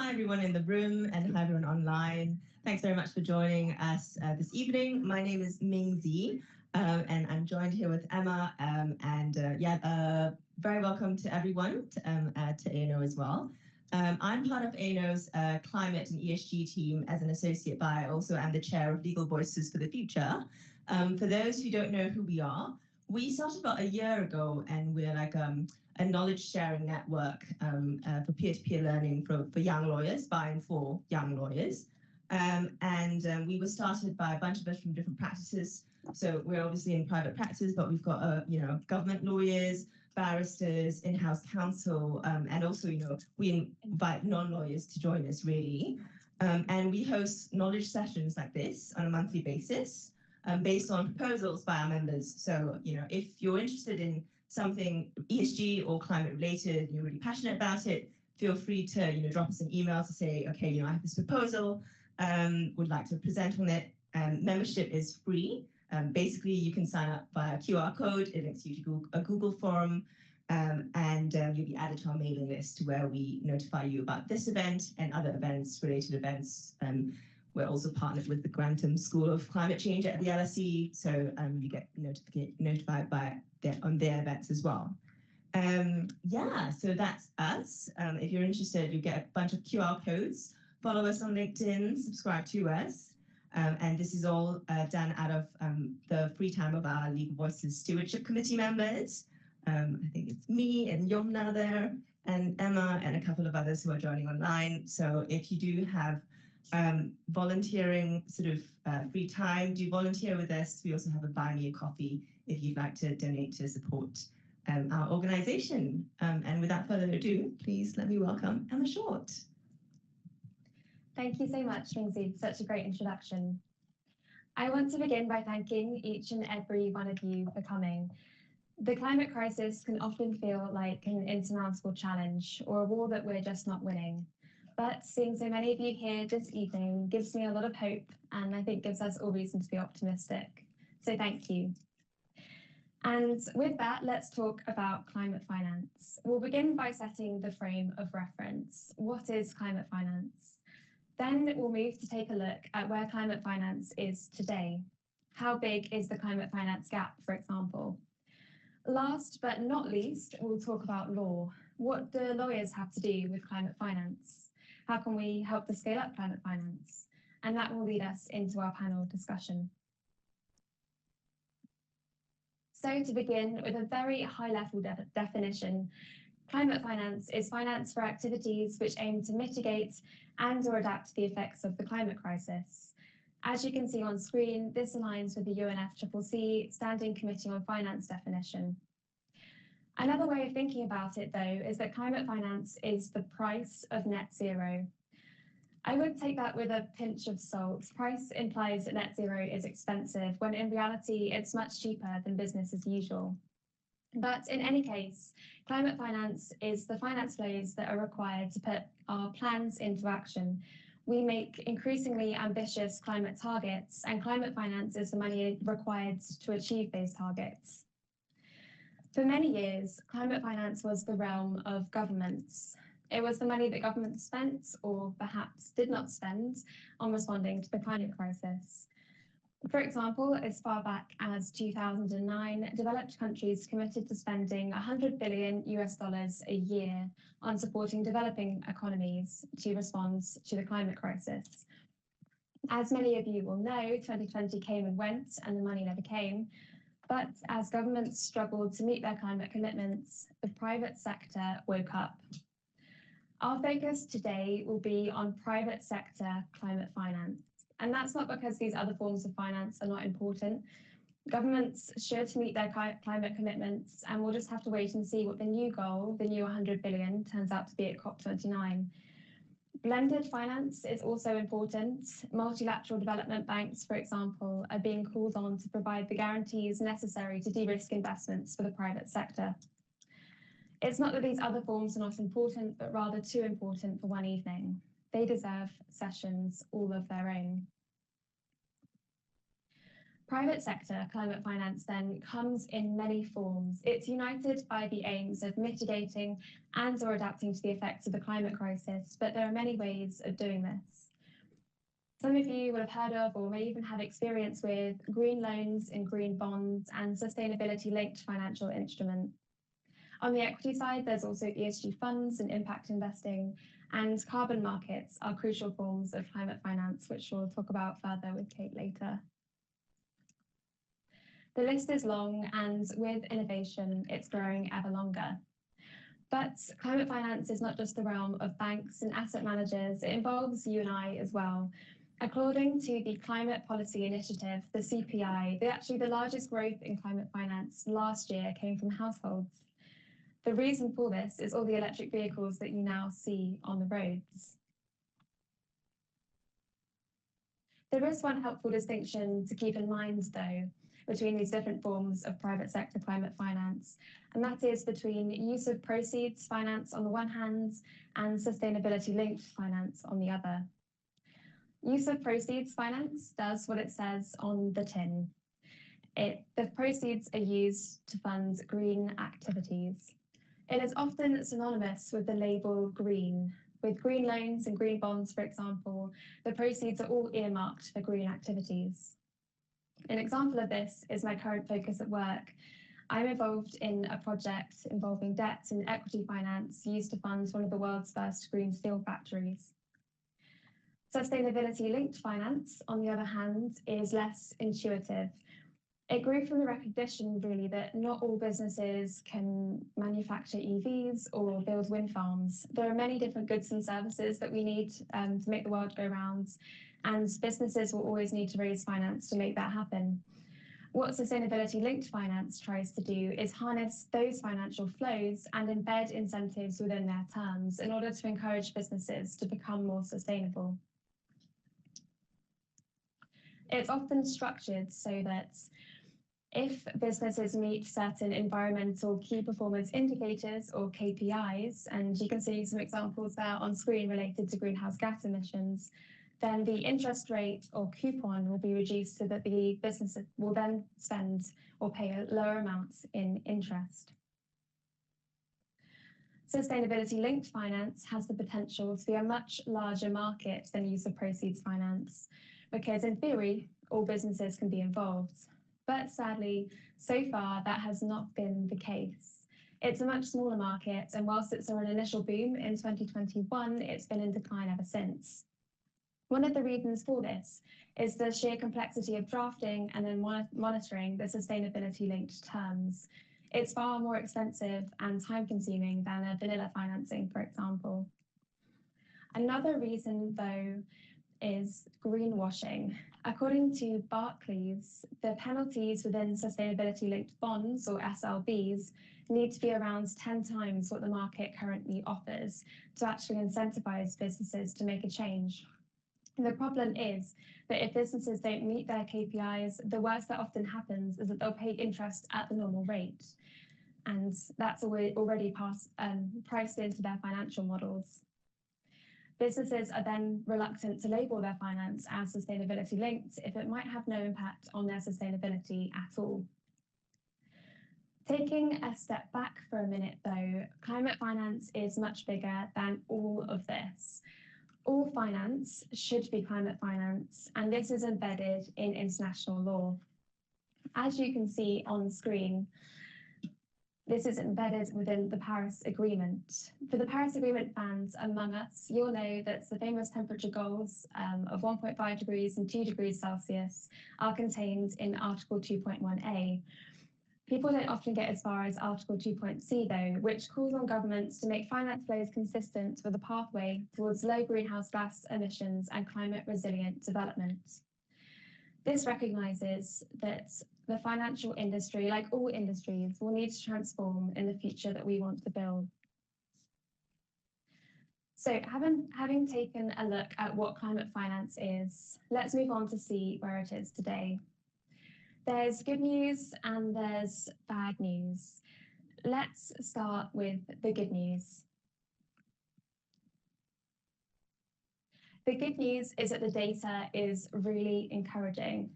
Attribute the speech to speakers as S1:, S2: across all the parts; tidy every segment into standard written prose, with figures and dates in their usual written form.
S1: Hi everyone in the room and hi everyone online. Thanks very much for joining us this evening. My name is Ming Zi and I'm joined here with Emma very welcome to everyone to A&O as well. I'm part of A&O's climate and ESG team as an associate, but I also am the chair of Legal Voices for the Future. For those who don't know who we are, we started about a year ago and we're like a knowledge sharing network for peer-to-peer learning for young lawyers, by and for young lawyers. We were started by a bunch of us from different practices. So we're obviously in private practice, but we've got government lawyers, barristers, in-house counsel, and also we invite non-lawyers to join us really. And we host knowledge sessions like this on a monthly basis based on proposals by our members. So if you're interested in something ESG or climate related, and you're really passionate about it, feel free to drop us an email to say, okay, I have this proposal, would like to present on it. Membership is free. Basically, you can sign up via QR code. It links you to a Google form, and you'll be added to our mailing list where we notify you about this event and other events, related events. We're also partnered with the Grantham School of Climate Change at the LSE, so you get notified on their events as well. So that's us. If you're interested, you get a bunch of QR codes. Follow us on LinkedIn, subscribe to us. And this is all done out of the free time of our Legal Voices Stewardship Committee members. I think it's me and Yomna there, and Emma, and a couple of others who are joining online. So if you do have volunteering free time, do volunteer with us. We also have a buy me a coffee if you'd like to donate to support our organisation. And without further ado, please let me welcome Emma Short.
S2: Thank you so much, Mingzi, for such a great introduction. I want to begin by thanking each and every one of you for coming. The climate crisis can often feel like an insurmountable challenge or a war that we're just not winning. But seeing so many of you here this evening gives me a lot of hope, and I think gives us all reason to be optimistic. So thank you. And with that, let's talk about climate finance. We'll begin by setting the frame of reference. What is climate finance? Then we'll move to take a look at where climate finance is today. How big is the climate finance gap, for example? Last but not least, we'll talk about law. What do lawyers have to do with climate finance? How can we help to scale up climate finance? And that will lead us into our panel discussion. So to begin with a very high-level definition, climate finance is finance for activities which aim to mitigate and/or adapt to the effects of the climate crisis. As you can see on screen, this aligns with the UNFCCC Standing Committee on Finance definition. Another way of thinking about it, though, is that climate finance is the price of net zero. I would take that with a pinch of salt. Price implies that net zero is expensive, when in reality, it's much cheaper than business as usual. But in any case, climate finance is the finance flows that are required to put our plans into action. We make increasingly ambitious climate targets, and climate finance is the money required to achieve those targets. For many years, climate finance was the realm of governments. It was the money that governments spent, or perhaps did not spend, on responding to the climate crisis. For example, as far back as 2009, developed countries committed to spending $100 billion a year on supporting developing economies to respond to the climate crisis. As many of you will know, 2020 came and went and the money never came. But as governments struggled to meet their climate commitments, the private sector woke up. Our focus today will be on private sector climate finance. And that's not because these other forms of finance are not important. Governments should meet their climate commitments, and we'll just have to wait and see what the new goal, the new 100 billion, turns out to be at COP29. Blended finance is also important. Multilateral development banks, for example, are being called on to provide the guarantees necessary to de-risk investments for the private sector. It's not that these other forms are not important, but rather too important for one evening. They deserve sessions all of their own. Private sector climate finance then comes in many forms. It's united by the aims of mitigating and or adapting to the effects of the climate crisis, but there are many ways of doing this. Some of you will have heard of or may even have experience with green loans and green bonds and sustainability-linked financial instruments. On the equity side, there's also ESG funds and impact investing, and carbon markets are crucial forms of climate finance, which we'll talk about further with Kate later. The list is long, and with innovation, it's growing ever longer. But climate finance is not just the realm of banks and asset managers, it involves you and I as well. According to the Climate Policy Initiative, the CPI, the largest growth in climate finance last year came from households. The reason for this is all the electric vehicles that you now see on the roads. There is one helpful distinction to keep in mind, though, between these different forms of private sector climate finance, and that is between use of proceeds finance on the one hand and sustainability-linked finance on the other. Use of proceeds finance does what it says on the tin. The proceeds are used to fund green activities. It is often synonymous with the label green. With green loans and green bonds, for example, the proceeds are all earmarked for green activities. An example of this is my current focus at work. I'm involved in a project involving debt and equity finance used to fund one of the world's first green steel factories. Sustainability-linked finance, on the other hand, is less intuitive. It grew from the recognition, really, that not all businesses can manufacture EVs or build wind farms. There are many different goods and services that we need to make the world go round, and businesses will always need to raise finance to make that happen. What sustainability-linked finance tries to do is harness those financial flows and embed incentives within their terms in order to encourage businesses to become more sustainable. It's often structured so that if businesses meet certain environmental key performance indicators or KPIs, and you can see some examples there on screen related to greenhouse gas emissions, then the interest rate or coupon will be reduced so that the business will then spend or pay a lower amount in interest. Sustainability-linked finance has the potential to be a much larger market than use of proceeds finance, because in theory, all businesses can be involved. But sadly, so far, that has not been the case. It's a much smaller market, and whilst it saw an initial boom in 2021, it's been in decline ever since. One of the reasons for this is the sheer complexity of drafting and then monitoring the sustainability-linked terms. It's far more expensive and time-consuming than a vanilla financing, for example. Another reason, though, is greenwashing. According to Barclays, the penalties within sustainability-linked bonds, or SLBs, need to be around 10 times what the market currently offers to actually incentivize businesses to make a change. And the problem is that if businesses don't meet their KPIs, the worst that often happens is that they'll pay interest at the normal rate. And that's already priced into their financial models. Businesses are then reluctant to label their finance as sustainability linked if it might have no impact on their sustainability at all. Taking a step back for a minute though, climate finance is much bigger than all of this. All finance should be climate finance, and this is embedded in international law. As you can see on screen, this is embedded within the Paris Agreement. For the Paris Agreement fans among us, you'll know that the famous temperature goals of 1.5 degrees and 2 degrees Celsius are contained in Article 2.1a. People don't often get as far as Article 2.c though, which calls on governments to make finance flows consistent with a pathway towards low greenhouse gas emissions and climate resilient development. This recognises that the financial industry, like all industries, will need to transform in the future that we want to build. So having taken a look at what climate finance is, let's move on to see where it is today. There's good news and there's bad news. Let's start with the good news. The good news is that the data is really encouraging.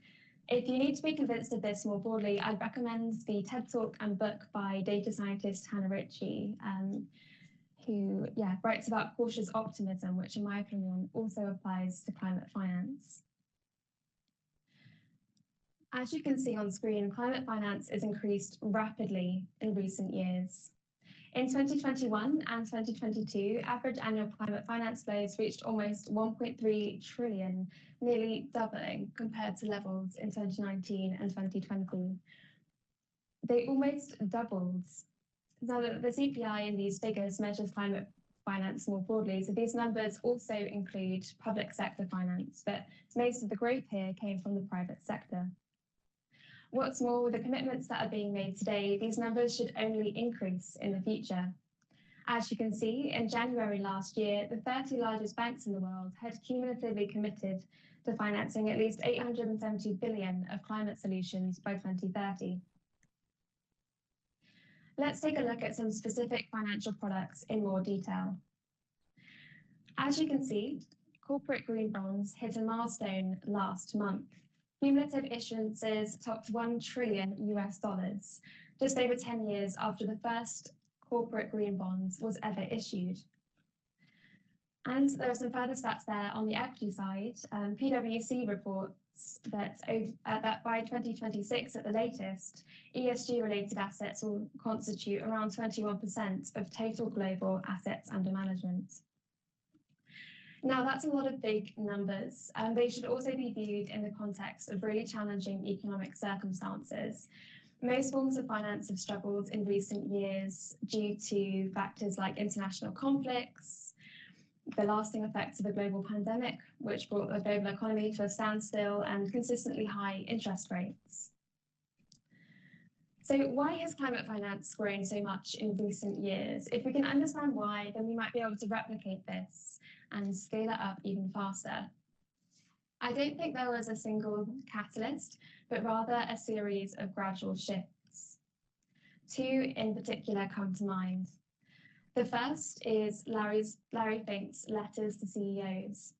S2: If you need to be convinced of this more broadly, I'd recommend the TED Talk and book by data scientist Hannah Ritchie, who writes about cautious optimism, which in my opinion also applies to climate finance. As you can see on screen, climate finance has increased rapidly in recent years. In 2021 and 2022, average annual climate finance flows reached almost 1.3 trillion, nearly doubling compared to levels in 2019 and 2020. They almost doubled. Now, the CPI in these figures measures climate finance more broadly, so these numbers also include public sector finance, but most of the growth here came from the private sector. What's more, with the commitments that are being made today, these numbers should only increase in the future. As you can see, in January last year, the 30 largest banks in the world had cumulatively committed to financing at least 870 billion of climate solutions by 2030. Let's take a look at some specific financial products in more detail. As you can see, corporate green bonds hit a milestone last month. Cumulative issuances topped $1 trillion US, just over 10 years after the first corporate green bonds was ever issued. And there are some further stats there on the equity side. PwC reports that by 2026 at the latest, ESG-related assets will constitute around 21% of total global assets under management. Now, that's a lot of big numbers, and they should also be viewed in the context of really challenging economic circumstances. Most forms of finance have struggled in recent years due to factors like international conflicts, the lasting effects of a global pandemic, which brought the global economy to a standstill, and consistently high interest rates. So why has climate finance grown so much in recent years? If we can understand why, then we might be able to replicate this and scale it up even faster. I don't think there was a single catalyst, but rather a series of gradual shifts. Two in particular come to mind. The first is Larry Fink's letters to CEOs.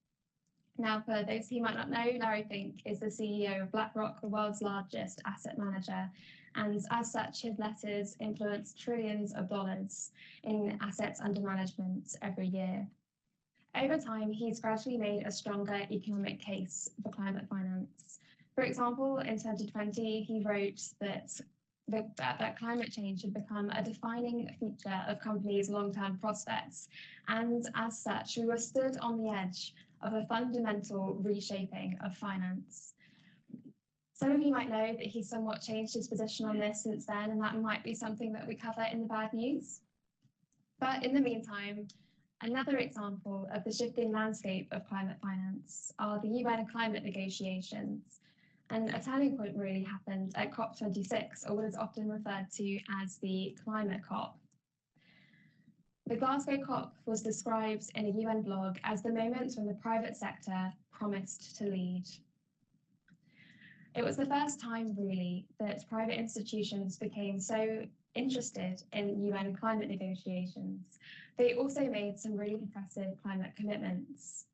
S2: Now, for those who might not know, Larry Fink is the CEO of BlackRock, the world's largest asset manager, and as such, his letters influence trillions of dollars in assets under management every year. Over time, he's gradually made a stronger economic case for climate finance. For example, in 2020, he wrote that climate change had become a defining feature of companies' long-term prospects, and as such, we were stood on the edge of a fundamental reshaping of finance. Some of you might know that he's somewhat changed his position on this since then, and that might be something that we cover in the bad news. But in the meantime, another example of the shifting landscape of climate finance are the UN climate negotiations. And a turning point really happened at COP26, or what is often referred to as the climate COP. The Glasgow COP was described in a UN blog as the moment when the private sector promised to lead. It was the first time, really, that private institutions became so interested in UN climate negotiations. They also made some really impressive climate commitments.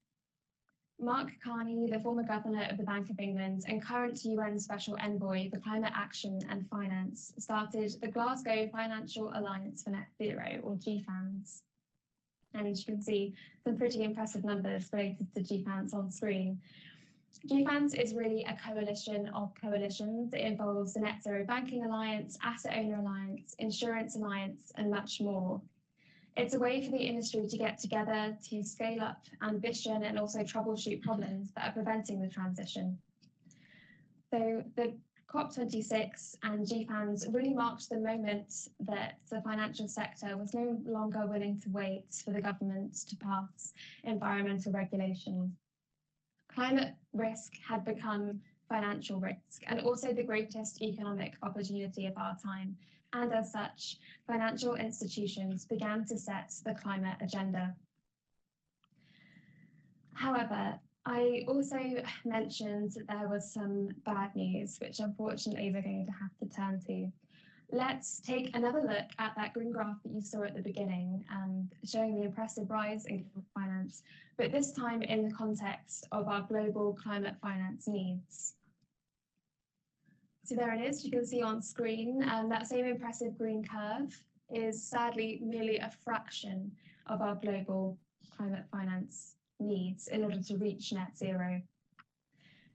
S2: Mark Carney, the former governor of the Bank of England and current UN Special Envoy for Climate Action and Finance, started the Glasgow Financial Alliance for Net Zero, or GFANZ. And you can see some pretty impressive numbers related to GFANZ on screen. GFANZ is really a coalition of coalitions. It involves the Net Zero Banking Alliance, Asset Owner Alliance, Insurance Alliance, and much more. It's a way for the industry to get together to scale up ambition and also troubleshoot problems that are preventing the transition. So the COP26 and GFANZ really marked the moment that the financial sector was no longer willing to wait for the government to pass environmental regulation. Climate risk had become financial risk and also the greatest economic opportunity of our time. And as such, financial institutions began to set the climate agenda. However, I also mentioned that there was some bad news, which unfortunately we're going to have to turn to. Let's take another look at that green graph that you saw at the beginning, showing the impressive rise in climate finance, but this time in the context of our global climate finance needs. So there it is, you can see on screen, and that same impressive green curve is sadly merely a fraction of our global climate finance needs in order to reach net zero.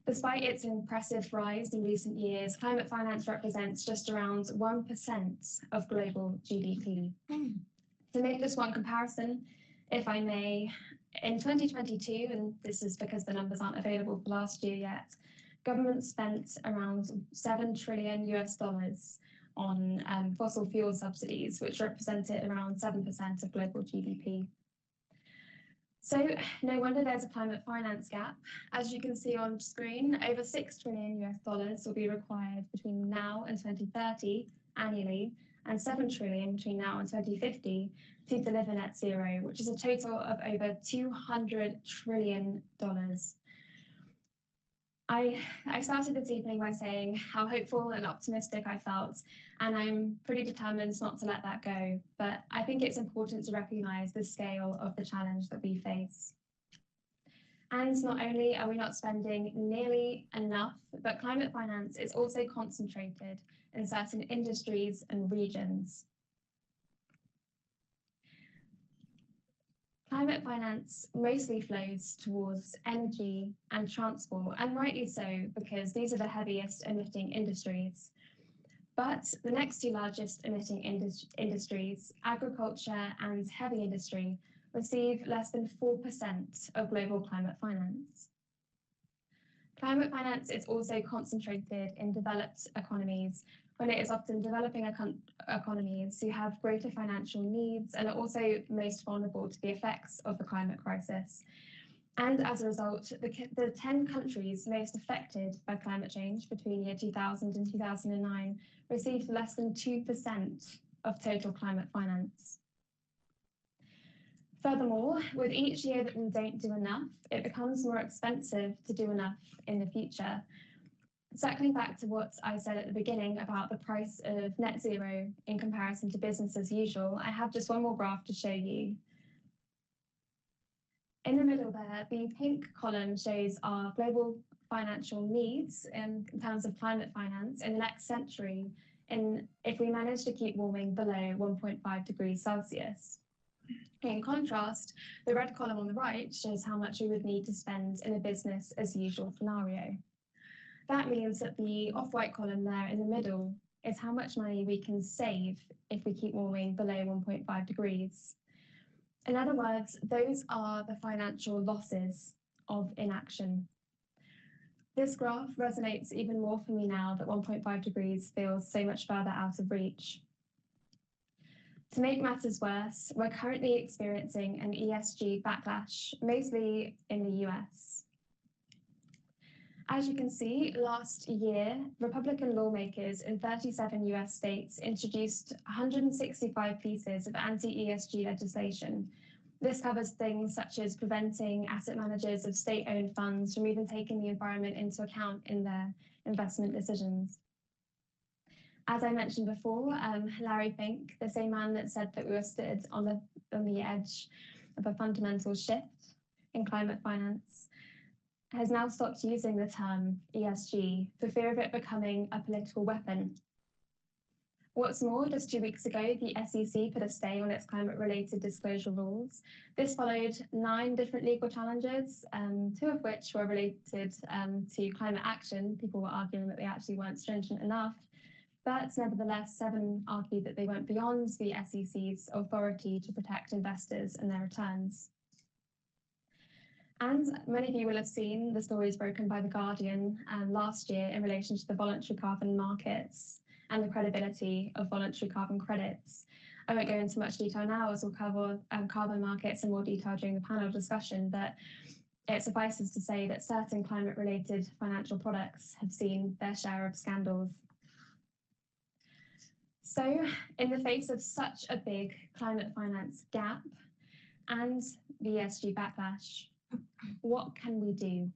S2: Despite its impressive rise in recent years, climate finance represents just around 1% of global GDP. To make just one comparison, if I may, in 2022, and this is because the numbers aren't available for last year yet, government spent around $7 trillion on fossil fuel subsidies, which represented around 7% of global GDP. So no wonder there's a climate finance gap. As you can see on screen, over $6 trillion will be required between now and 2030 annually, and $7 trillion between now and 2050 to deliver net zero, which is a total of over $200 trillion. I started this evening by saying how hopeful and optimistic I felt, and I'm pretty determined not to let that go. But I think it's important to recognise the scale of the challenge that we face. And not only are we not spending nearly enough, but climate finance is also concentrated in certain industries and regions. Climate finance mostly flows towards energy and transport, and rightly so, because these are the heaviest emitting industries. But the next two largest emitting industries, agriculture and heavy industry, receive less than 4% of global climate finance. Climate finance is also concentrated in developed economies, when it is often developing economies who have greater financial needs and are also most vulnerable to the effects of the climate crisis. And as a result, the 10 countries most affected by climate change between year 2000 and 2009 received less than 2% of total climate finance. Furthermore, with each year that we don't do enough, it becomes more expensive to do enough in the future. Circling back to what I said at the beginning about the price of net zero in comparison to business as usual, I have just one more graph to show you. In the middle there, the pink column shows our global financial needs in terms of climate finance in the next century, if we manage to keep warming below 1.5 degrees Celsius. In contrast, the red column on the right shows how much we would need to spend in a business as usual scenario. That means that the off-white column there in the middle is how much money we can save if we keep warming below 1.5 degrees. In other words, those are the financial losses of inaction. This graph resonates even more for me now that 1.5 degrees feels so much further out of reach. To make matters worse, we're currently experiencing an ESG backlash, mostly in the US. As you can see, last year, Republican lawmakers in 37 US states introduced 165 pieces of anti-ESG legislation. This covers things such as preventing asset managers of state-owned funds from even taking the environment into account in their investment decisions. As I mentioned before, Larry Fink, the same man that said that we were stood on the edge of a fundamental shift in climate finance, has now stopped using the term ESG for fear of it becoming a political weapon. What's more, just 2 weeks ago, the SEC put a stay on its climate-related disclosure rules. This followed 9 different legal challenges, 2 of which were related to climate action. People were arguing that they actually weren't stringent enough, but nevertheless, 7 argued that they went beyond the SEC's authority to protect investors and their returns. And many of you will have seen the stories broken by The Guardian last year in relation to the voluntary carbon markets and the credibility of voluntary carbon credits. I won't go into much detail now, as we'll cover carbon markets in more detail during the panel discussion, but it suffices to say that certain climate-related financial products have seen their share of scandals. So, in the face of such a big climate finance gap and the ESG backlash, what can we do?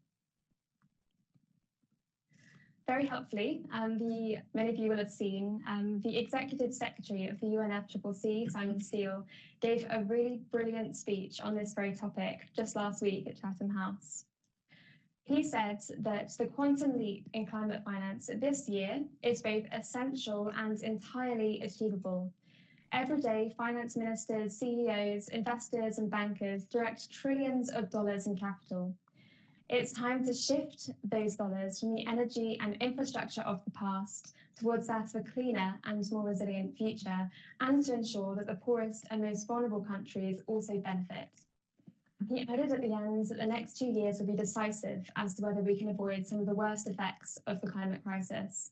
S2: Very helpfully, many of you will have seen, the Executive Secretary of the UNFCCC, Simon Steele, gave a really brilliant speech on this very topic just last week at Chatham House. He said that the quantum leap in climate finance this year is both essential and entirely achievable. Every day, finance ministers, CEOs, investors, and bankers direct trillions of dollars in capital. It's time to shift those dollars from the energy and infrastructure of the past towards that of a cleaner and more resilient future, and to ensure that the poorest and most vulnerable countries also benefit. He added at the end that the next 2 years will be decisive as to whether we can avoid some of the worst effects of the climate crisis.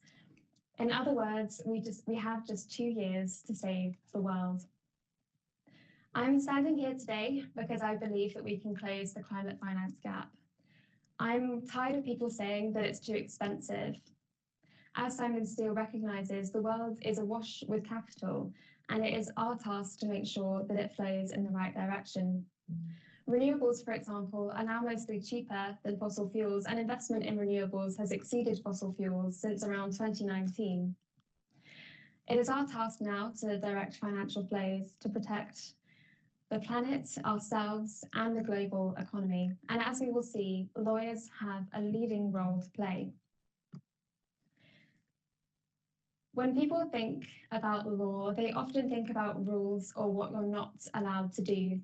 S2: In other words, we have just 2 years to save the world. I'm standing here today because I believe that we can close the climate finance gap. I'm tired of people saying that it's too expensive. As Simon Steele recognises, the world is awash with capital, and it is our task to make sure that it flows in the right direction. Renewables, for example, are now mostly cheaper than fossil fuels, and investment in renewables has exceeded fossil fuels since around 2019. It is our task now to direct financial flows to protect the planet, ourselves, and the global economy. And as we will see, lawyers have a leading role to play. When people think about law, they often think about rules or what you're not allowed to do.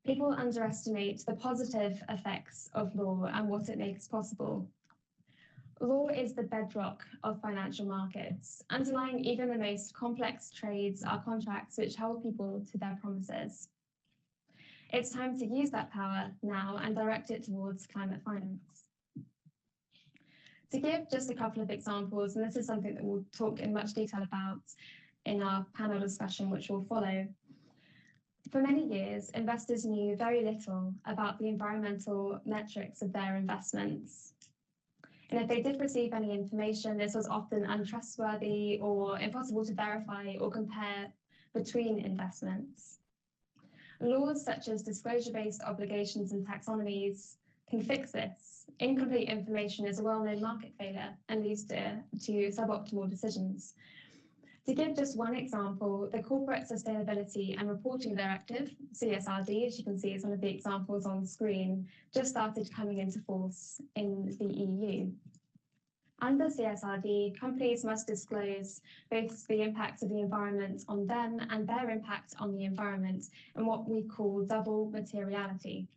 S2: People underestimate the positive effects of law and what it makes possible. Law is the bedrock of financial markets. Underlying even the most complex trades are contracts which hold people to their promises. It's time to use that power now and direct it towards climate finance. To give just a couple of examples, and this is something that we'll talk in much detail about in our panel discussion, which will follow. For many years, investors knew very little about the environmental metrics of their investments. And if they did receive any information, this was often untrustworthy or impossible to verify or compare between investments. Laws such as disclosure-based obligations and taxonomies can fix this. Incomplete information is a well-known market failure and leads to suboptimal decisions. To give just one example, the Corporate Sustainability and Reporting Directive, CSRD, as you can see is one of the examples on screen, just started coming into force in the EU. Under CSRD, companies must disclose both the impact of the environment on them and their impact on the environment in what we call double materiality.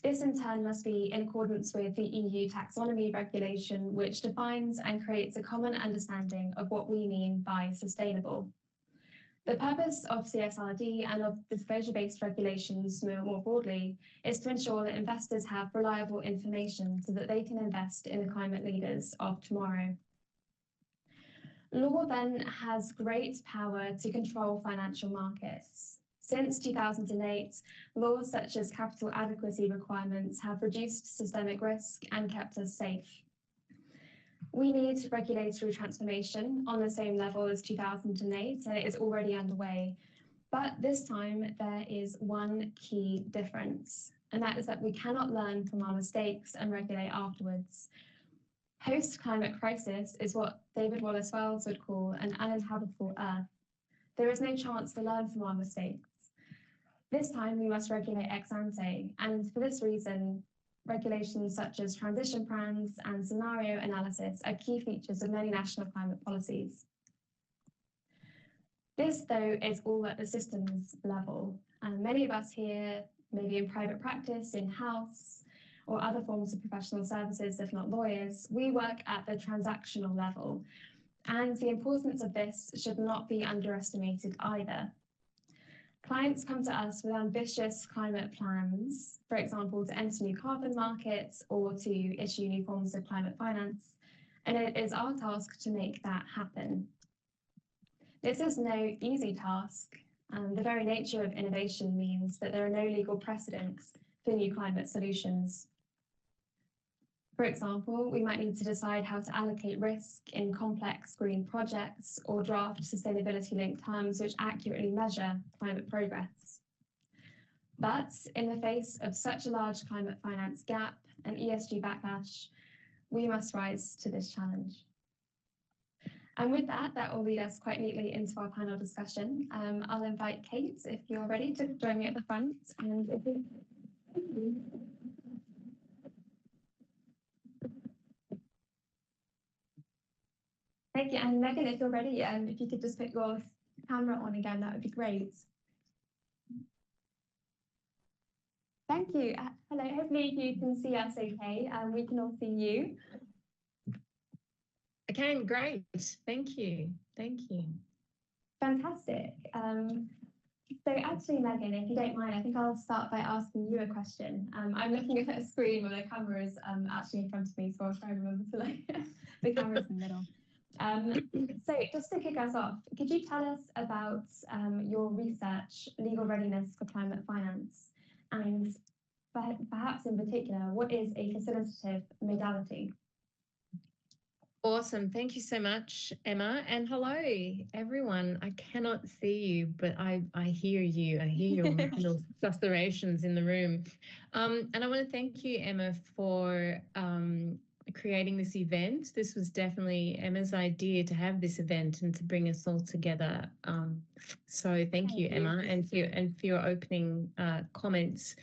S2: This in turn must be in accordance with the EU taxonomy regulation, which defines and creates a common understanding of what we mean by sustainable. The purpose of CSRD and of disclosure-based regulations more broadly is to ensure that investors have reliable information so that they can invest in the climate leaders of tomorrow. Law then has great power to control financial markets. Since 2008, laws such as capital adequacy requirements have reduced systemic risk and kept us safe. We need regulatory transformation on the same level as 2008, and it is already underway. But this time, there is one key difference, and that is that we cannot learn from our mistakes and regulate afterwards. Post-climate crisis is what David Wallace Wells would call an uninhabitable Earth. There is no chance to learn from our mistakes. This time we must regulate ex ante, and for this reason, regulations such as transition plans and scenario analysis are key features of many national climate policies. This, though, is all at the systems level, and many of us here, maybe in private practice, in-house, or other forms of professional services, if not lawyers, we work at the transactional level, and the importance of this should not be underestimated either. Clients come to us with ambitious climate plans, for example, to enter new carbon markets or to issue new forms of climate finance, and it is our task to make that happen. This is no easy task, and the very nature of innovation means that there are no legal precedents for new climate solutions. For example, we might need to decide how to allocate risk in complex green projects or draft sustainability-linked terms which accurately measure climate progress. But in the face of such a large climate finance gap and ESG backlash, we must rise to this challenge. And with that, that will lead us quite neatly into our panel discussion. I'll invite Kate, if you're ready, to join me at the front. And if Thank you. And Megan, if you're ready, if you could just put your camera on again, that would be great. Thank you. Hello, hopefully you can see us okay. We can all see you.
S3: Okay, great. Thank you. Thank you.
S2: Fantastic. So actually, Megan, if you don't mind, I think I'll start by asking you a question. I'm looking at a screen where the camera is actually in front of me, so I'll try and remember to like the camera's in the middle. So just to kick us off, could you tell us about your research, legal readiness for climate finance, and perhaps in particular, what is a facilitative modality?
S3: Awesome. Thank you so much, Emma. And hello, everyone. I cannot see you, but I hear you. I hear your little susurrations in the room. And I want to thank you, Emma, for creating this event. This was definitely Emma's idea to have this event and to bring us all together. So thank you, Emma, and for your opening comments,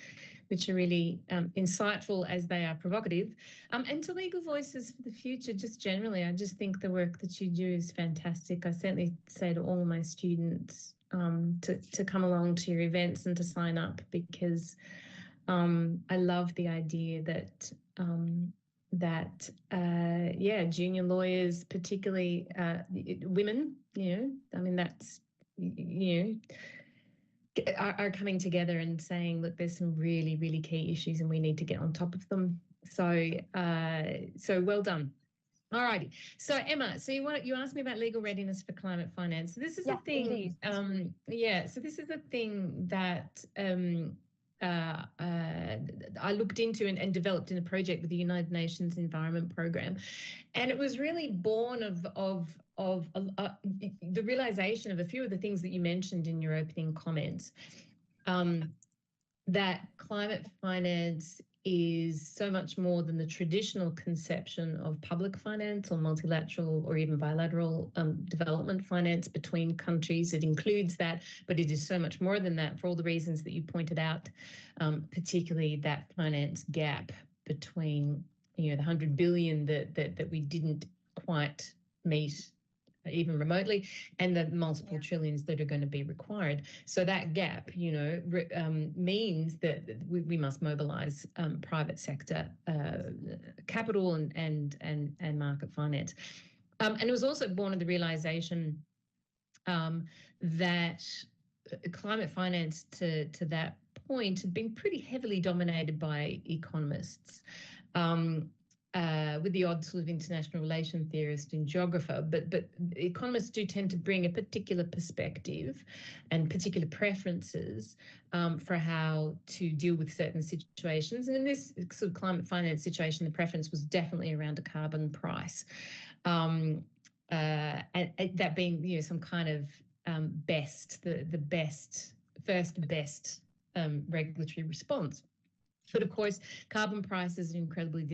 S3: which are really insightful as they are provocative. And to Legal Voices for the Future, just generally, I just think the work that you do is fantastic. I certainly say to all my students to come along to your events and to sign up, because I love the idea that junior lawyers, particularly women, I mean, that's, are coming together and saying, look, there's some really, really key issues and we need to get on top of them. So well done. All righty. So Emma, so you asked me about legal readiness for climate finance. So this is a thing. So this is a thing that I looked into and developed in a project with the United Nations Environment Programme, and it was really born of the realization of a few of the things that you mentioned in your opening comments, that climate finance is so much more than the traditional conception of public finance or multilateral or even bilateral development finance between countries. It includes that, but it is so much more than that for all the reasons that you pointed out, particularly that finance gap between the 100 billion that we didn't quite meet even remotely, and the multiple trillions that are going to be required. So that gap, means that we must mobilise private sector capital and market finance. And it was also born of the realisation that climate finance to that point had been pretty heavily dominated by economists. With the odd sort of international relation theorist and geographer, but economists do tend to bring a particular perspective and particular preferences for how to deal with certain situations. And in this sort of climate finance situation, the preference was definitely around a carbon price, and that being some kind of first best regulatory response. But of course, carbon prices are incredibly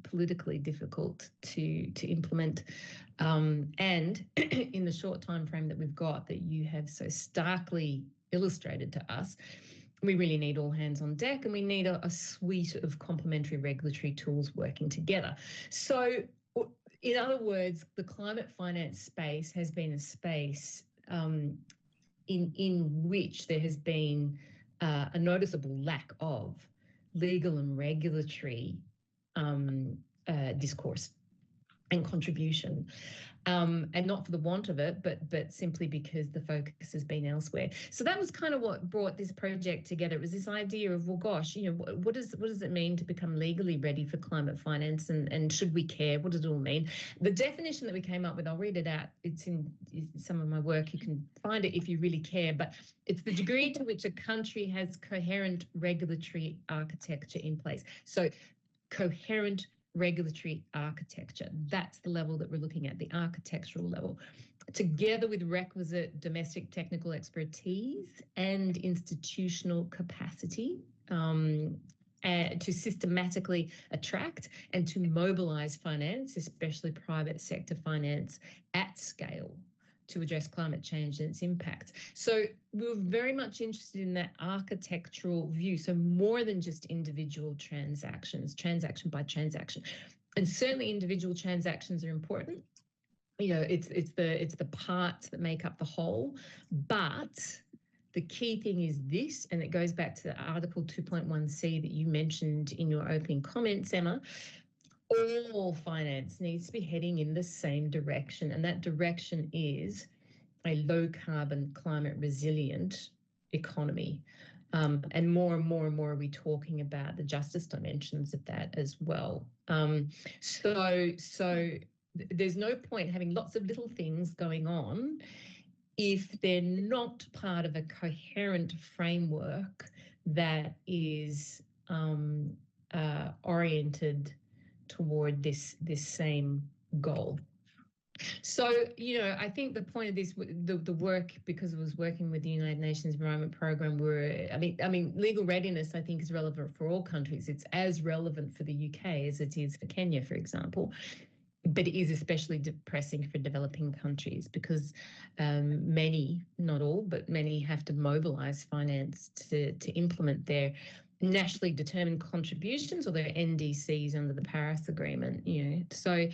S3: politically difficult to implement. And in the short time frame that we've got, that you have so starkly illustrated to us, we really need all hands on deck, and we need a suite of complementary regulatory tools working together. So in other words, the climate finance space has been a space in which there has been a noticeable lack of legal and regulatory discourse and contribution, and not for the want of it, but simply because the focus has been elsewhere. So that was kind of what brought this project together. It was this idea of, well, gosh, what does it mean to become legally ready for climate finance, and should we care? What does it all mean? The definition that we came up with, I'll read it out. It's in some of my work. You can find it if you really care, but it's the degree to which a country has coherent regulatory architecture in place. So coherent regulatory architecture. That's the level that we're looking at, the architectural level, together with requisite domestic technical expertise and institutional capacity to systematically attract and to mobilise finance, especially private sector finance, at scale to address climate change and its impacts. So we were very much interested in that architectural view, so more than just individual transactions, transaction by transaction. And certainly individual transactions are important, it's the parts that make up the whole. But the key thing is this, and it goes back to Article 2.1c that you mentioned in your opening comments, Emma. All finance needs to be heading in the same direction, and that direction is a low carbon, climate resilient economy. And more are we talking about the justice dimensions of that as well. So there's no point having lots of little things going on if they're not part of a coherent framework that is oriented toward this same goal. So, I think the point of this, the work, because it was working with the United Nations Environment Programme, legal readiness, I think, is relevant for all countries. It's as relevant for the UK as it is for Kenya, for example. But it is especially depressing for developing countries because many, not all, but many have to mobilise finance to implement their nationally determined contributions or their NDCs under the Paris Agreement. So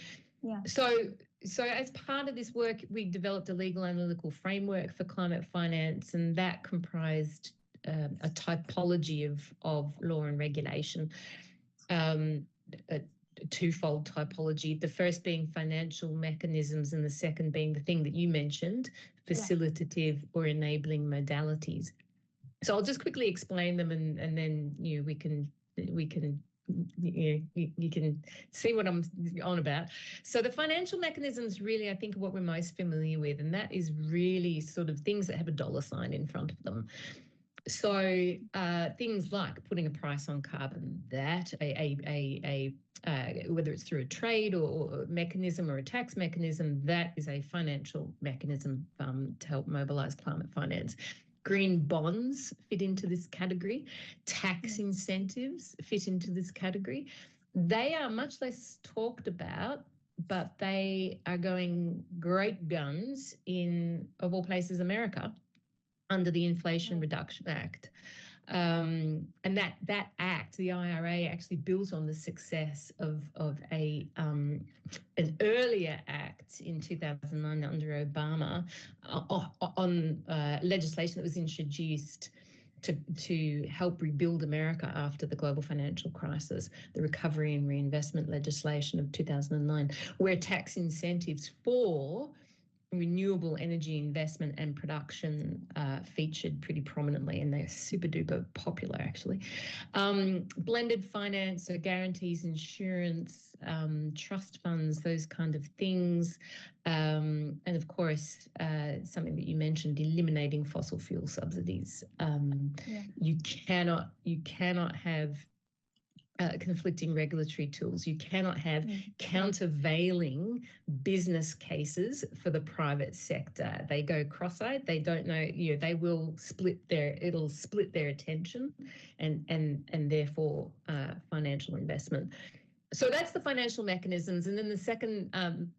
S3: as part of this work, we developed a legal analytical framework for climate finance, and that comprised a typology of law and regulation, a twofold typology, the first being financial mechanisms and the second being the thing that you mentioned, facilitative or enabling modalities. So I'll just quickly explain them and then we can you can see what I'm on about. So the financial mechanisms really, I think, are what we're most familiar with, and that is really sort of things that have a dollar sign in front of them. So things like putting a price on carbon, that whether it's through a trade or a mechanism or a tax mechanism, that is a financial mechanism to help mobilise climate finance. Green bonds fit into this category. Tax incentives fit into this category. They are much less talked about, but they are going great guns in, of all places, America, under the Inflation Reduction Act. And that act, the IRA, actually built on the success of an earlier act in 2009 under Obama on legislation that was introduced to help rebuild America after the global financial crisis, the Recovery and Reinvestment legislation of 2009, where tax incentives for renewable energy investment and production featured pretty prominently, and they're super duper popular actually. Blended finance, so guarantees, insurance, trust funds, those kind of things. And of course, something that you mentioned, eliminating fossil fuel subsidies. You cannot have conflicting regulatory tools. You cannot have countervailing business cases for the private sector. They go cross-eyed. They don't know. They will it'll split their attention, and therefore financial investment. So that's the financial mechanisms, and then the second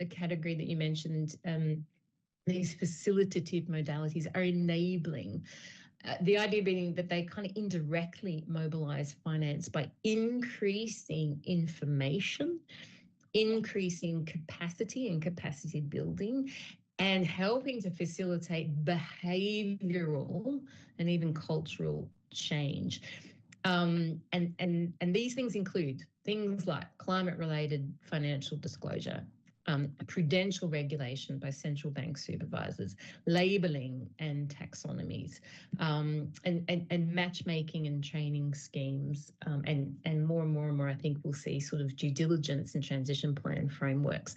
S3: category that you mentioned, these facilitative modalities are enabling. The idea being that they kind of indirectly mobilise finance by increasing information, increasing capacity and capacity building, and helping to facilitate behavioural and even cultural change. And these things include things like climate-related financial disclosure, prudential regulation by central bank supervisors, labelling and taxonomies, and matchmaking and training schemes, and more, I think we'll see sort of due diligence and transition plan frameworks.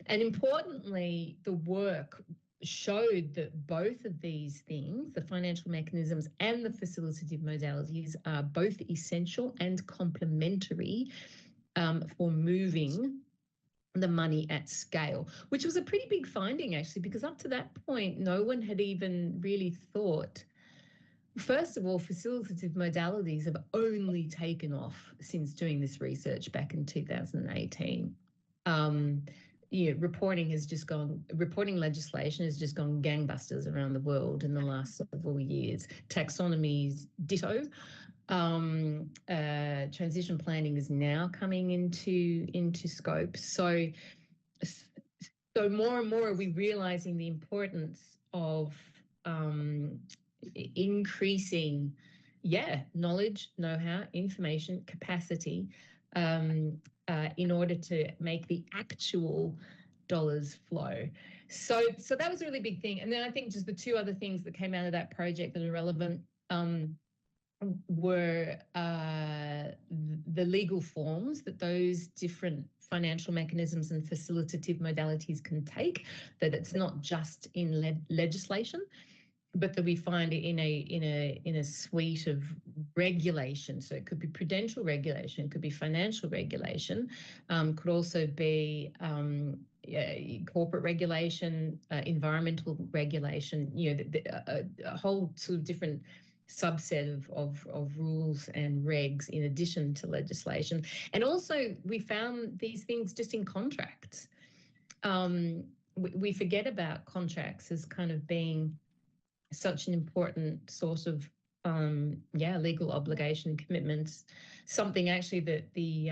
S3: And importantly, the work showed that both of these things, the financial mechanisms and the facilitative modalities, are both essential and complementary for moving the money at scale, which was a pretty big finding actually, because up to that point, no one had even really thought. First of all, facilitative modalities have only taken off since doing this research back in 2018. Reporting legislation has just gone gangbusters around the world in the last several years. Taxonomies, ditto. Transition planning is now coming into scope. So So more and more are we realizing the importance of increasing, knowledge, know-how, information, capacity, in order to make the actual dollars flow. So that was a really big thing. And then I think just the two other things that came out of that project that are relevant were the legal forms that those different financial mechanisms and facilitative modalities can take, that it's not just in legislation, but that we find it in a suite of regulation. So it could be prudential regulation, it could be financial regulation, could also be corporate regulation, environmental regulation, a whole sort of different subset of rules and regs in addition to legislation. And also we found these things just in contracts. We forget about contracts as kind of being such an important source of legal obligation and commitments, something actually that the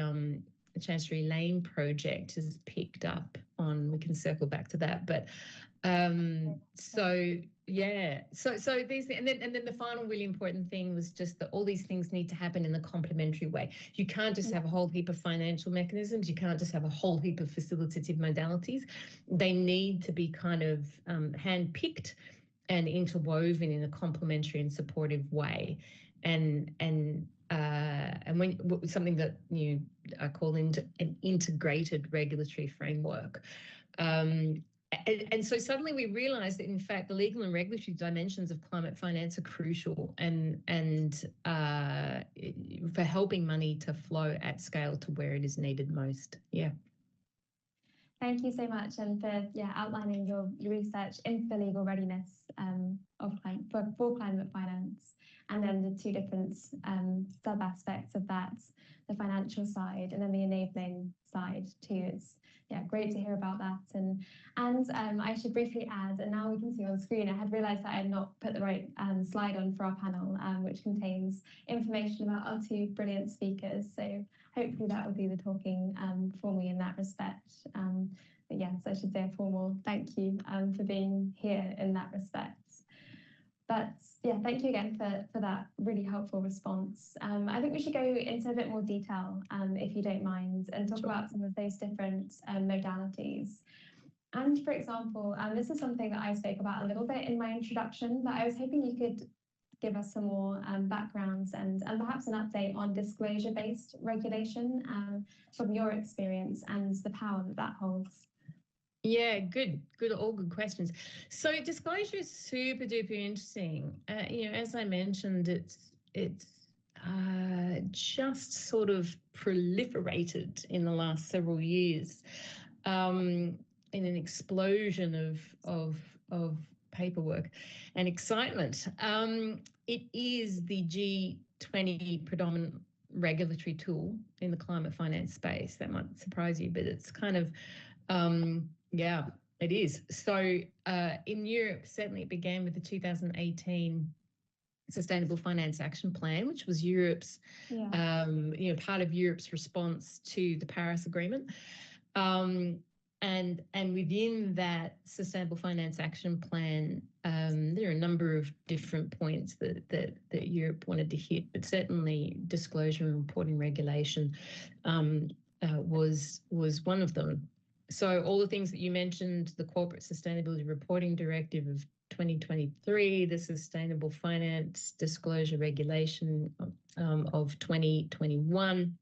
S3: Chancery Lane project has picked up on. We can circle back to that, but so these, and then the final really important thing was just that all these things need to happen in the complementary way. You can't just have a whole heap of financial mechanisms. You can't just have a whole heap of facilitative modalities. They need to be kind of hand-picked and interwoven in a complementary and supportive way, and when something that I call an integrated regulatory framework. And so suddenly we realized that, in fact, the legal and regulatory dimensions of climate finance are crucial and for helping money to flow at scale to where it is needed most. Yeah.
S2: Thank you so much, and for outlining your research into the legal readiness for climate finance, and then the two different sub aspects of that, the financial side and then the enabling side too. It's great to hear about that. And I should briefly add, and now we can see on screen, I had realised that I had not put the right slide on for our panel, which contains information about our two brilliant speakers. So hopefully that will do the talking for me in that respect. But yes, I should say a formal thank you for being here in that respect. But thank you again for that really helpful response. I think we should go into a bit more detail, if you don't mind, and talk about some of those different modalities. And for example, this is something that I spoke about a little bit in my introduction, but I was hoping you could give us some more backgrounds and perhaps an update on disclosure-based regulation from your experience and the power that holds.
S3: Yeah, good, all good questions. So disclosure is super duper interesting. As I mentioned, it's just sort of proliferated in the last several years in an explosion of paperwork and excitement. It is the G20 predominant regulatory tool in the climate finance space. That might surprise you, but it's kind of it is. So in Europe, certainly it began with the 2018 Sustainable Finance Action Plan, which was Europe's, part of Europe's response to the Paris Agreement. And within that Sustainable Finance Action Plan, there are a number of different points that Europe wanted to hit, but certainly disclosure and reporting regulation was one of them. So all the things that you mentioned, the Corporate Sustainability Reporting Directive of 2023, the Sustainable Finance Disclosure Regulation of 2021,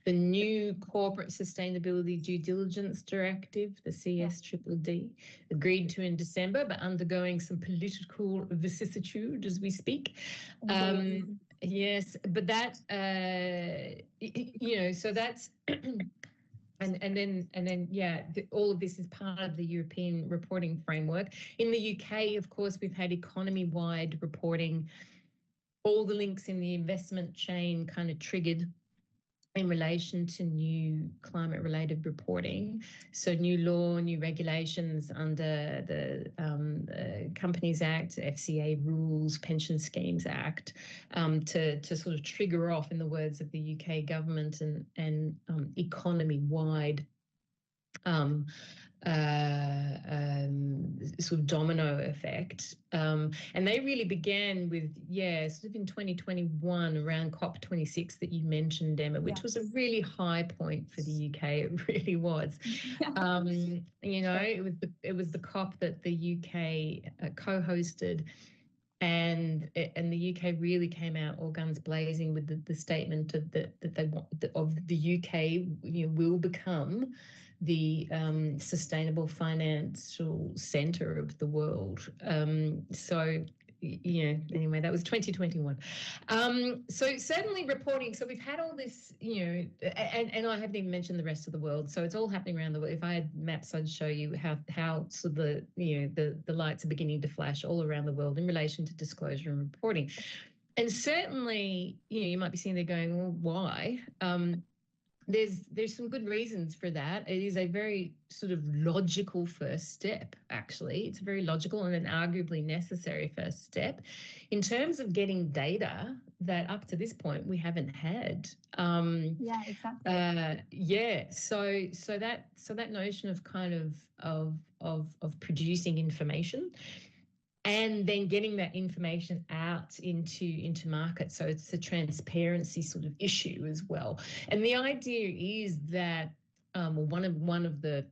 S3: the new Corporate Sustainability Due Diligence Directive, the CSDDD, agreed to in December, but undergoing some political vicissitude as we speak. Yes, but that, so that's... And then, all of this is part of the European reporting framework. In the UK, of course, we've had economy-wide reporting, all the links in the investment chain kind of triggered in relation to new climate-related reporting. So new law, new regulations under the Companies Act, FCA rules, Pension Schemes Act, to sort of trigger off, in the words of the UK government, and economy-wide sort of domino effect. And they really began with, sort of in 2021 around COP26 that you mentioned, Emma, which was a really high point for the UK. It really was. It was the COP that the UK co-hosted. And the UK really came out all guns blazing with the statement that they want of the UK will become the sustainable financial centre of the world. Anyway, that was 2021. So certainly reporting. So we've had all this, and I haven't even mentioned the rest of the world. So it's all happening around the world. If I had maps, I'd show you how sort of the lights are beginning to flash all around the world in relation to disclosure and reporting. And certainly, you might be sitting there going, well, why? There's some good reasons for that. It is a very sort of logical first step, actually. It's a very logical and an arguably necessary first step in terms of getting data that up to this point we haven't had.
S2: Exactly.
S3: So that notion of kind of producing information and then getting that information out into market. So it's a transparency sort of issue as well. And the idea is that one of the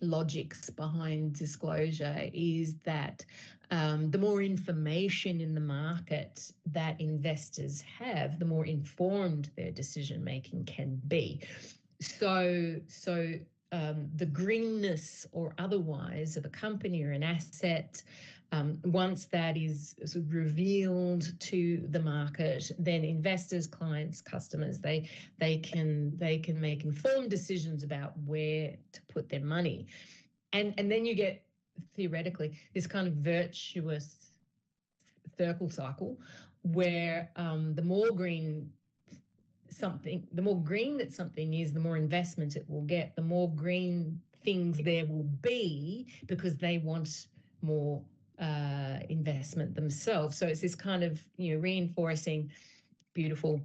S3: logics behind disclosure is that the more information in the market that investors have, the more informed their decision making can be. So the greenness or otherwise of a company or an asset, once that is sort of revealed to the market, then investors, clients, customers, they can make informed decisions about where to put their money, and then you get theoretically this kind of virtuous circle cycle where the more green that something is, the more investment it will get, the more green things there will be because they want more investment themselves. So it's this kind of reinforcing beautiful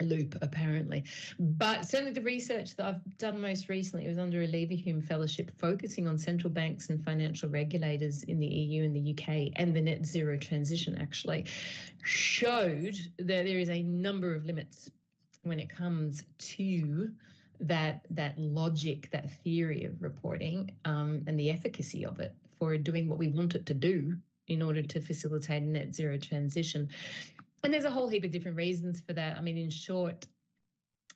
S3: loop, apparently. But certainly the research that I've done most recently, it was under a Leverhulme Fellowship focusing on central banks and financial regulators in the EU and the UK and the net zero transition, actually showed that there is a number of limits when it comes to that logic, that theory of reporting, and the efficacy of it for doing what we want it to do in order to facilitate a net zero transition. And there's a whole heap of different reasons for that. I mean, in short,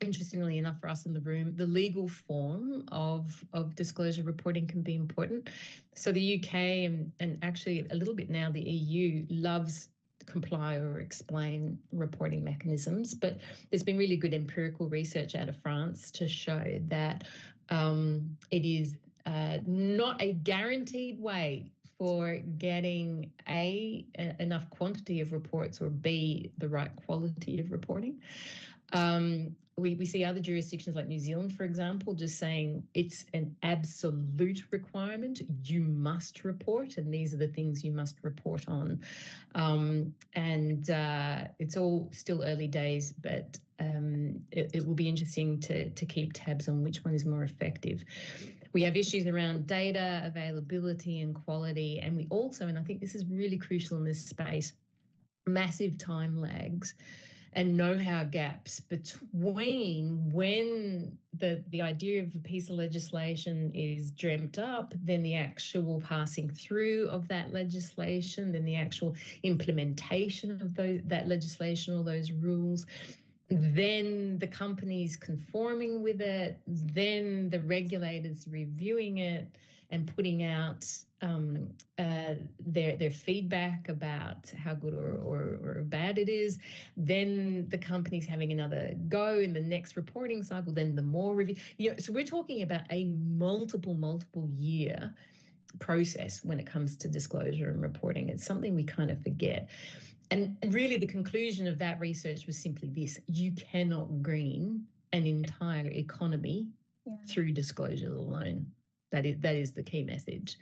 S3: interestingly enough for us in the room, the legal form of disclosure reporting can be important. So the UK and actually a little bit now the EU loves comply or explain reporting mechanisms, but there's been really good empirical research out of France to show that it is not a guaranteed way for getting enough quantity of reports or B, the right quality of reporting. We see other jurisdictions like New Zealand, for example, just saying it's an absolute requirement. You must report, and these are the things you must report on. It's all still early days, but it will be interesting to keep tabs on which one is more effective. We have issues around data availability and quality, and we also, and I think this is really crucial in this space, massive time lags and know-how gaps between when the idea of a piece of legislation is dreamt up, then the actual passing through of that legislation, then the actual implementation of that legislation or those rules, then the companies conforming with it, then the regulators reviewing it and putting out their feedback about how good or bad it is, then the company's having another go in the next reporting cycle, then the more review. So we're talking about a multiple year process when it comes to disclosure and reporting. It's something we kind of forget. And really the conclusion of that research was simply this: you cannot green an entire economy through disclosure alone. That is the key message.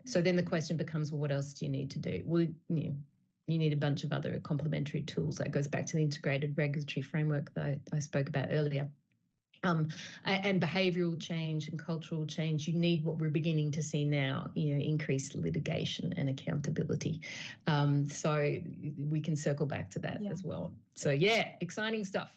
S3: So then the question becomes, well, what else do you need to do? Well, you need a bunch of other complementary tools. That goes back to the integrated regulatory framework that I spoke about earlier. And behavioural change and cultural change, you need what we're beginning to see now, increased litigation and accountability. So we can circle back to that as well. So yeah, exciting stuff.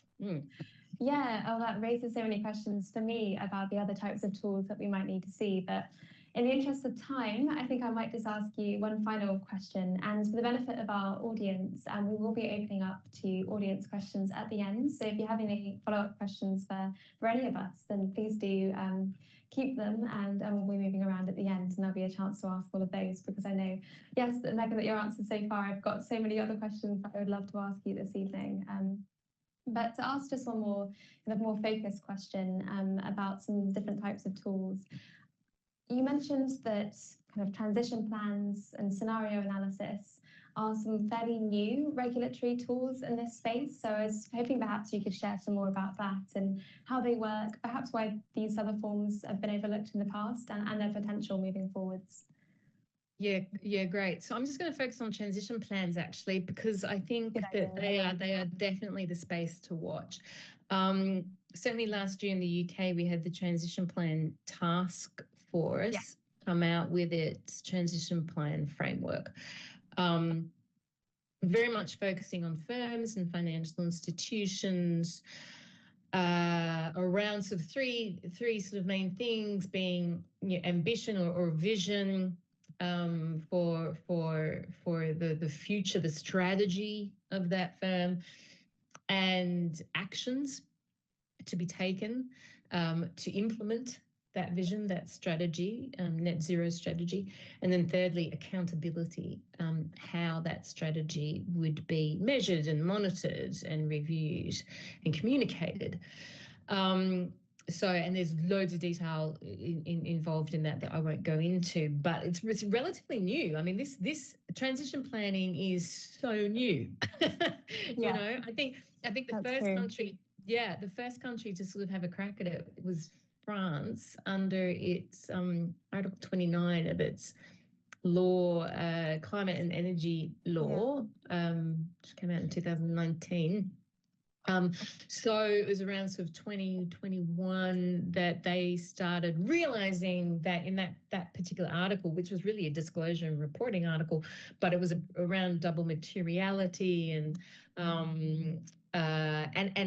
S2: Yeah, that raises so many questions for me about the other types of tools that we might need to see. But in the interest of time, I think I might just ask you one final question. And for the benefit of our audience, we will be opening up to audience questions at the end. So if you have any follow-up questions for any of us, then please do keep them, and we'll be moving around at the end, and there'll be a chance to ask all of those, because I know, yes, Megan, that your answers so far, I've got so many other questions that I would love to ask you this evening. But to ask just one more focused question about some different types of tools. You mentioned that kind of transition plans and scenario analysis are some fairly new regulatory tools in this space. So I was hoping perhaps you could share some more about that and how they work, perhaps why these other forms have been overlooked in the past and their potential moving forwards.
S3: Yeah, great. So I'm just going to focus on transition plans, actually, because I think that they are definitely the space to watch. Certainly last year in the UK, we had the transition plan task force come out with its transition plan framework, very much focusing on firms and financial institutions around sort of three sort of main things, being ambition or vision, for the future, the strategy of that firm, and actions to be taken to implement that vision, that strategy, net zero strategy. And then thirdly, accountability, how that strategy would be measured and monitored and reviewed and communicated. And there's loads of detail involved in that I won't go into, but it's relatively new. I mean, this transition planning is so new. You know, I think the first country to sort of have a crack at it was France under its Article 29 of its law, climate and energy law, which came out in 2019. So it was around sort of 2021 that they started realizing that in that particular article, which was really a disclosure and reporting article, but it was around double materiality and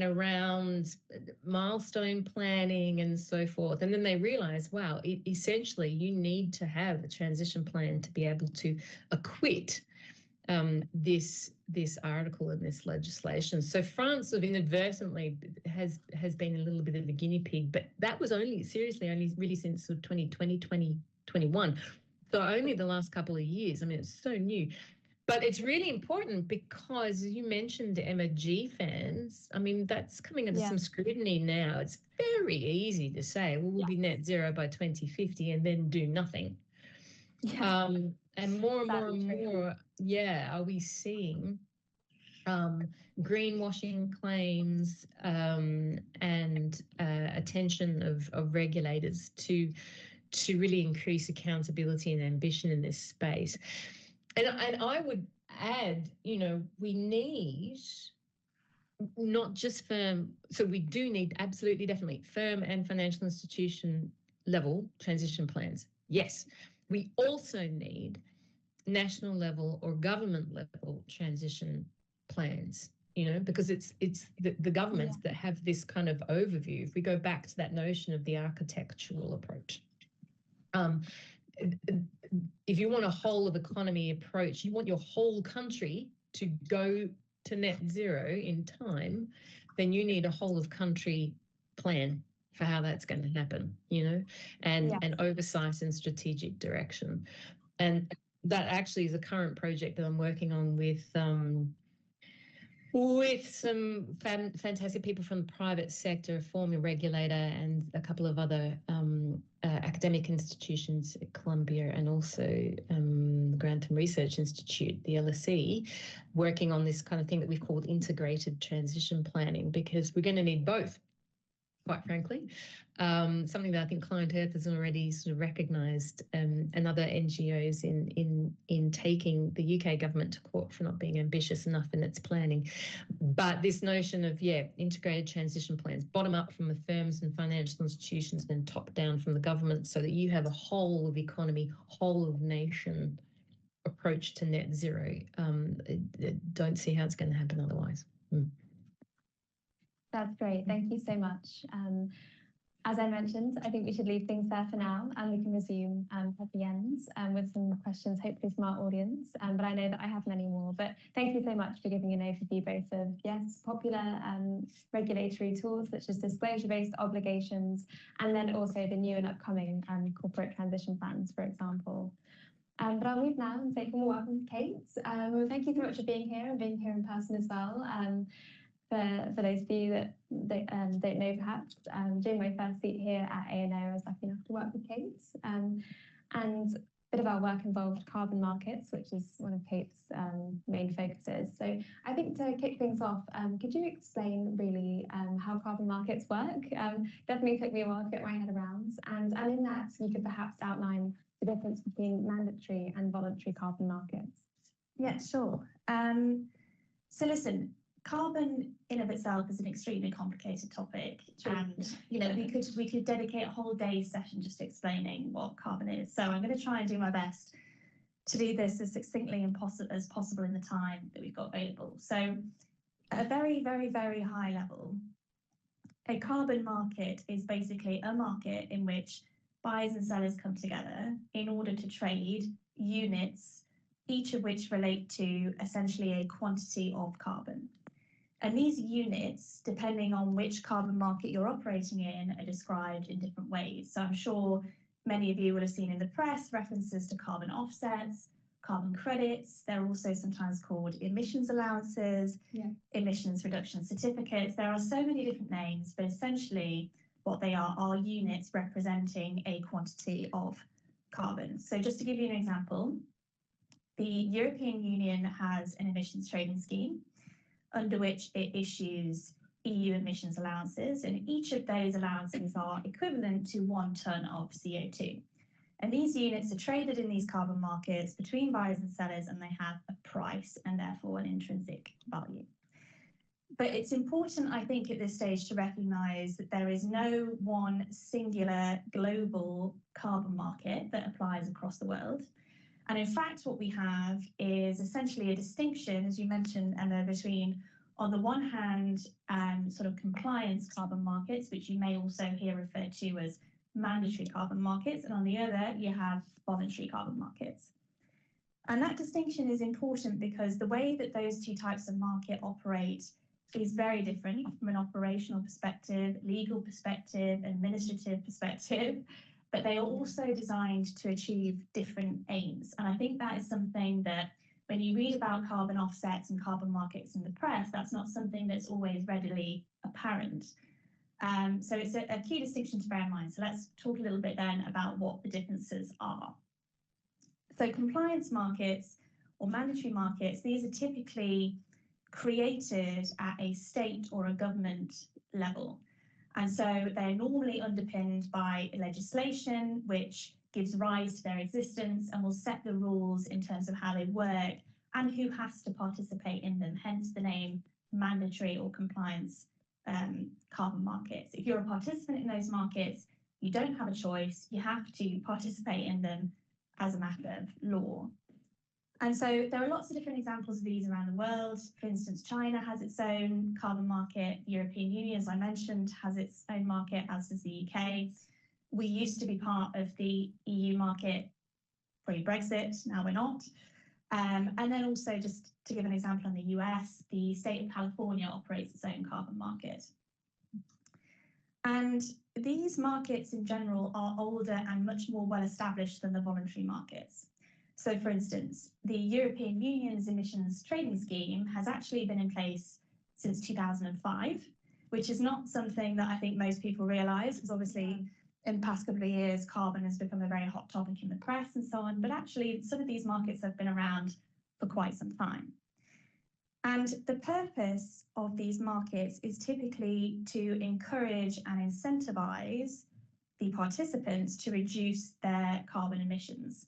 S3: around milestone planning and so forth. And then they realized, wow, essentially you need to have a transition plan to be able to acquit this article in this legislation. So France sort of inadvertently has been a little bit of the guinea pig, but that was only really since sort of 2020, 2021. So only the last couple of years. I mean, it's so new. But it's really important because, as you mentioned, Emma, GFANZ, I mean, that's coming under some scrutiny now. It's very easy to say, well, we'll be net zero by 2050 and then do nothing. And more and more, are we seeing greenwashing claims and attention of regulators to really increase accountability and ambition in this space. And I would add, we need not just firm, so we do need absolutely, definitely firm and financial institution level transition plans. Yes. We also need national level or government level transition plans, because it's the governments that have this kind of overview. If we go back to that notion of the architectural approach, if you want a whole of economy approach, you want your whole country to go to net zero in time, then you need a whole of country plan for how that's going to happen, and oversight and strategic direction. And that actually is a current project that I'm working on with some fantastic people from the private sector, a former regulator, and a couple of other academic institutions at Columbia, and also the Grantham Research Institute, the LSE, working on this kind of thing that we've called integrated transition planning, because we're going to need both. quite frankly. Something that I think Client Earth has already sort of recognised, and other NGOs in taking the UK government to court for not being ambitious enough in its planning. But this notion of, integrated transition plans, bottom up from the firms and financial institutions, then top down from the government, so that you have a whole of economy, whole of nation approach to net zero. Don't see how it's going to happen otherwise.
S2: That's great. Thank you so much. As I mentioned, I think we should leave things there for now, and we can resume at the end with some questions, hopefully from our audience. But I know that I have many more. But thank you so much for giving an overview both of, popular regulatory tools such as disclosure-based obligations, and then also the new and upcoming corporate transition plans, for example. But I'll move now and say a warm welcome to Kate. Well, thank you so much for being here and being here in person as well. For those of you that don't know, perhaps, during my first seat here at A&O, I was lucky enough to work with Kate. And a bit of our work involved carbon markets, which is one of Kate's main focuses. So I think to kick things off, could you explain really how carbon markets work? Definitely took me a while to get my head around. And in that, you could perhaps outline the difference between mandatory and voluntary carbon markets.
S1: Yeah, sure. So listen, carbon in of itself is an extremely complicated topic, and we could dedicate a whole day's session just explaining what carbon is. So I'm going to try and do my best to do this as succinctly as possible in the time that we've got available. So at a very, very, very high level, a carbon market is basically a market in which buyers and sellers come together in order to trade units, each of which relate to essentially a quantity of carbon. And these units, depending on which carbon market you're operating in, are described in different ways. So I'm sure many of you will have seen in the press references to carbon offsets, carbon credits. They're also sometimes called emissions allowances, emissions reduction certificates. There are so many different names, but essentially what they are units representing a quantity of carbon. So just to give you an example, the European Union has an emissions trading scheme under which it issues EU emissions allowances, and each of those allowances are equivalent to 1 tonne of CO2. And these units are traded in these carbon markets between buyers and sellers, and they have a price and therefore an intrinsic value. But it's important, I think, at this stage to recognise that there is no one singular global carbon market that applies across the world. And in fact, what we have is essentially a distinction, as you mentioned, Emma, between, on the one hand, sort of compliance carbon markets, which you may also hear referred to as mandatory carbon markets, and on the other, you have voluntary carbon markets. And that distinction is important because the way that those two types of market operate is very different from an operational perspective, legal perspective, administrative perspective, but they are also designed to achieve different aims. And I think that is something that when you read about carbon offsets and carbon markets in the press, that's not something that's always readily apparent. So it's a key distinction to bear in mind. So let's talk a little bit then about what the differences are. So compliance markets or mandatory markets, these are typically created at a state or a government level. And so they're normally underpinned by legislation, which gives rise to their existence and will set the rules in terms of how they work and who has to participate in them, hence the name mandatory or compliance carbon markets. If you're a participant in those markets, you don't have a choice, you have to participate in them as a matter of law. And so there are lots of different examples of these around the world. For instance, China has its own carbon market. The European Union, as I mentioned, has its own market, as does the UK. We used to be part of the EU market pre-Brexit, now we're not. And then also, just to give an example in the US, the state of California operates its own carbon market. And these markets in general are older and much more well established than the voluntary markets. So, for instance, the European Union's emissions trading scheme has actually been in place since 2005, which is not something that I think most people realise, because obviously in the past couple of years, carbon has become a very hot topic in the press and so on. But actually, some of these markets have been around for quite some time.
S4: And the purpose of these markets is typically to encourage and incentivize the participants to reduce their carbon emissions.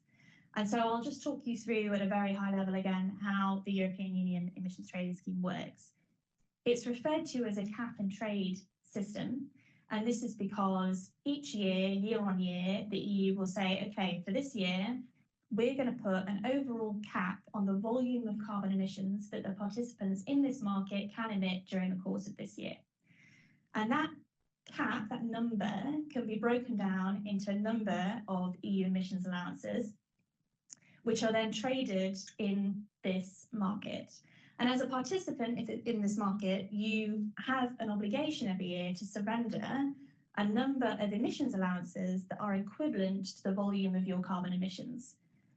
S4: And so I'll just talk you through at a very high level again how the European Union Emissions Trading Scheme works. It's referred to as a cap and trade system. And this is because each year, year on year, the EU will say, okay, for this year, we're going to put an overall cap on the volume of carbon emissions that the participants in this market can emit during the course of this year. And that cap, that number, can be broken down into a number of EU emissions allowances, which are then traded in this market. And as a participant in this market, you have an obligation every year to surrender a number of emissions allowances that are equivalent to the volume of your carbon emissions.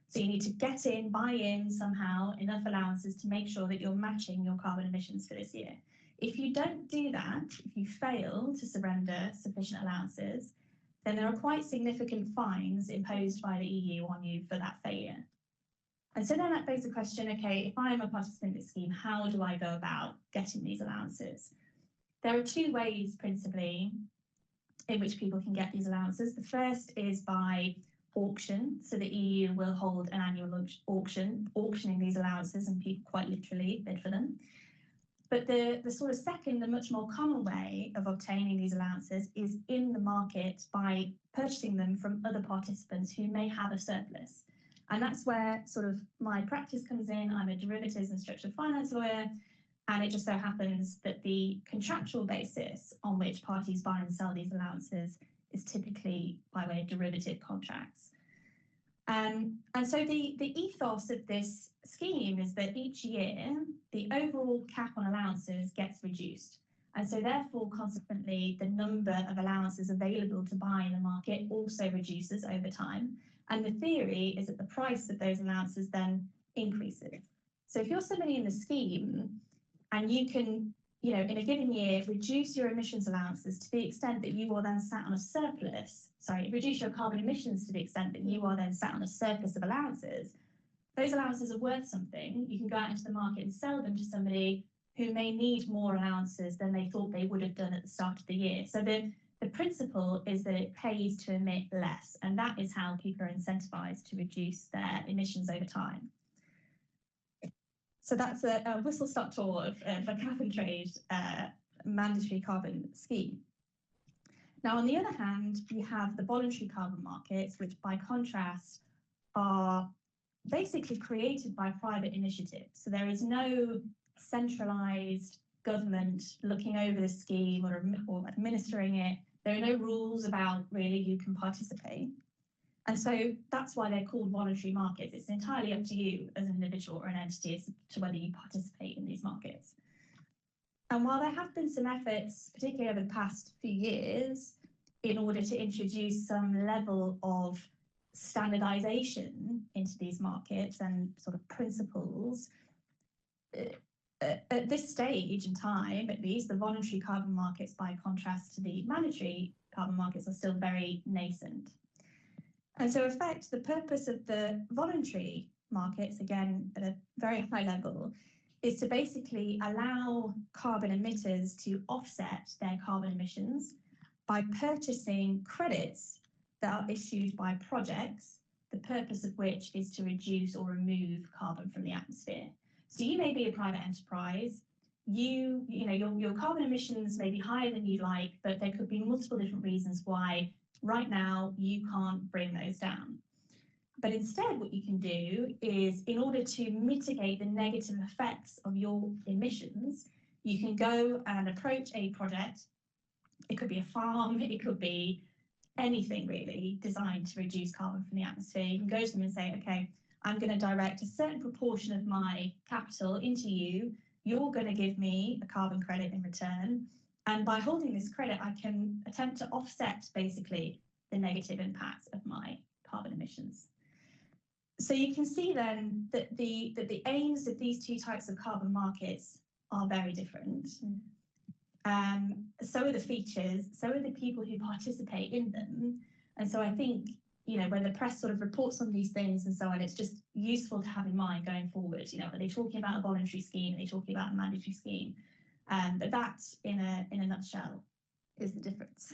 S4: So you need to get in, buy in somehow enough allowances to make sure that you're matching your carbon emissions for this year. If you don't do that, if you fail to surrender sufficient allowances, then there are quite significant fines imposed by the EU on you for that failure. And so then that begs the question, okay, if I am a participant in this scheme, how do I go about getting these allowances? There are two ways, principally, in which people can get these allowances. The first is by auction. So the EU will hold an annual auction, auctioning these allowances, and people quite literally bid for them. But the sort of second, the much more common way of obtaining these allowances is in the market by purchasing them from other participants who may have a surplus. And that's where sort of my practice comes in. I'm a derivatives and structured finance lawyer, and it just so happens that the contractual basis on which parties buy and sell these allowances is typically by way of derivative contracts. And so the ethos of this scheme is that each year, the overall cap on allowances gets reduced. And so therefore, consequently, the number of allowances available to buy in the market also reduces over time. And the theory is that the price of those allowances then increases. So if you're somebody in the scheme and you can, in a given year, reduce your emissions allowances to the extent that you are then sat on a surplus, reduce your carbon emissions to the extent that you are then sat on a surplus of allowances, those allowances are worth something. You can go out into the market and sell them to somebody who may need more allowances than they thought they would have done at the start of the year. So the principle is that it pays to emit less, and that is how people are incentivized to reduce their emissions over time. So that's a whistle-stop tour of the cap and trade mandatory carbon scheme. Now, on the other hand, you have the voluntary carbon markets, which by contrast are basically created by private initiative. So there is no centralized government looking over the scheme or administering it. There are no rules about really who can participate. And so that's why they're called voluntary markets. It's entirely up to you as an individual or an entity as to whether you participate in these markets. And while there have been some efforts, particularly over the past few years, in order to introduce some level of standardization into these markets and sort of principles, at this stage in time, at least, the voluntary carbon markets, by contrast to the mandatory carbon markets, are still very nascent. And so, in fact, the purpose of the voluntary markets, again, at a very high level, is to basically allow carbon emitters to offset their carbon emissions by purchasing credits that are issued by projects, the purpose of which is to reduce or remove carbon from the atmosphere. So you may be a private enterprise, your carbon emissions may be higher than you'd like, but there could be multiple different reasons why right now you can't bring those down. But instead, what you can do is, in order to mitigate the negative effects of your emissions, you can go and approach a project. It could be a farm, it could be anything really designed to reduce carbon from the atmosphere. You can go to them and say, okay, I'm going to direct a certain proportion of my capital into you. You're going to give me a carbon credit in return. And by holding this credit, I can attempt to offset basically the negative impacts of my carbon emissions. So you can see then that the aims of these two types of carbon markets are very different. So are the features, so are the people who participate in them. And so I think, when the press sort of reports on these things and so on, it's just useful to have in mind going forward. Are they talking about a voluntary scheme? Are they talking about a mandatory scheme? But that, in a nutshell, is the difference.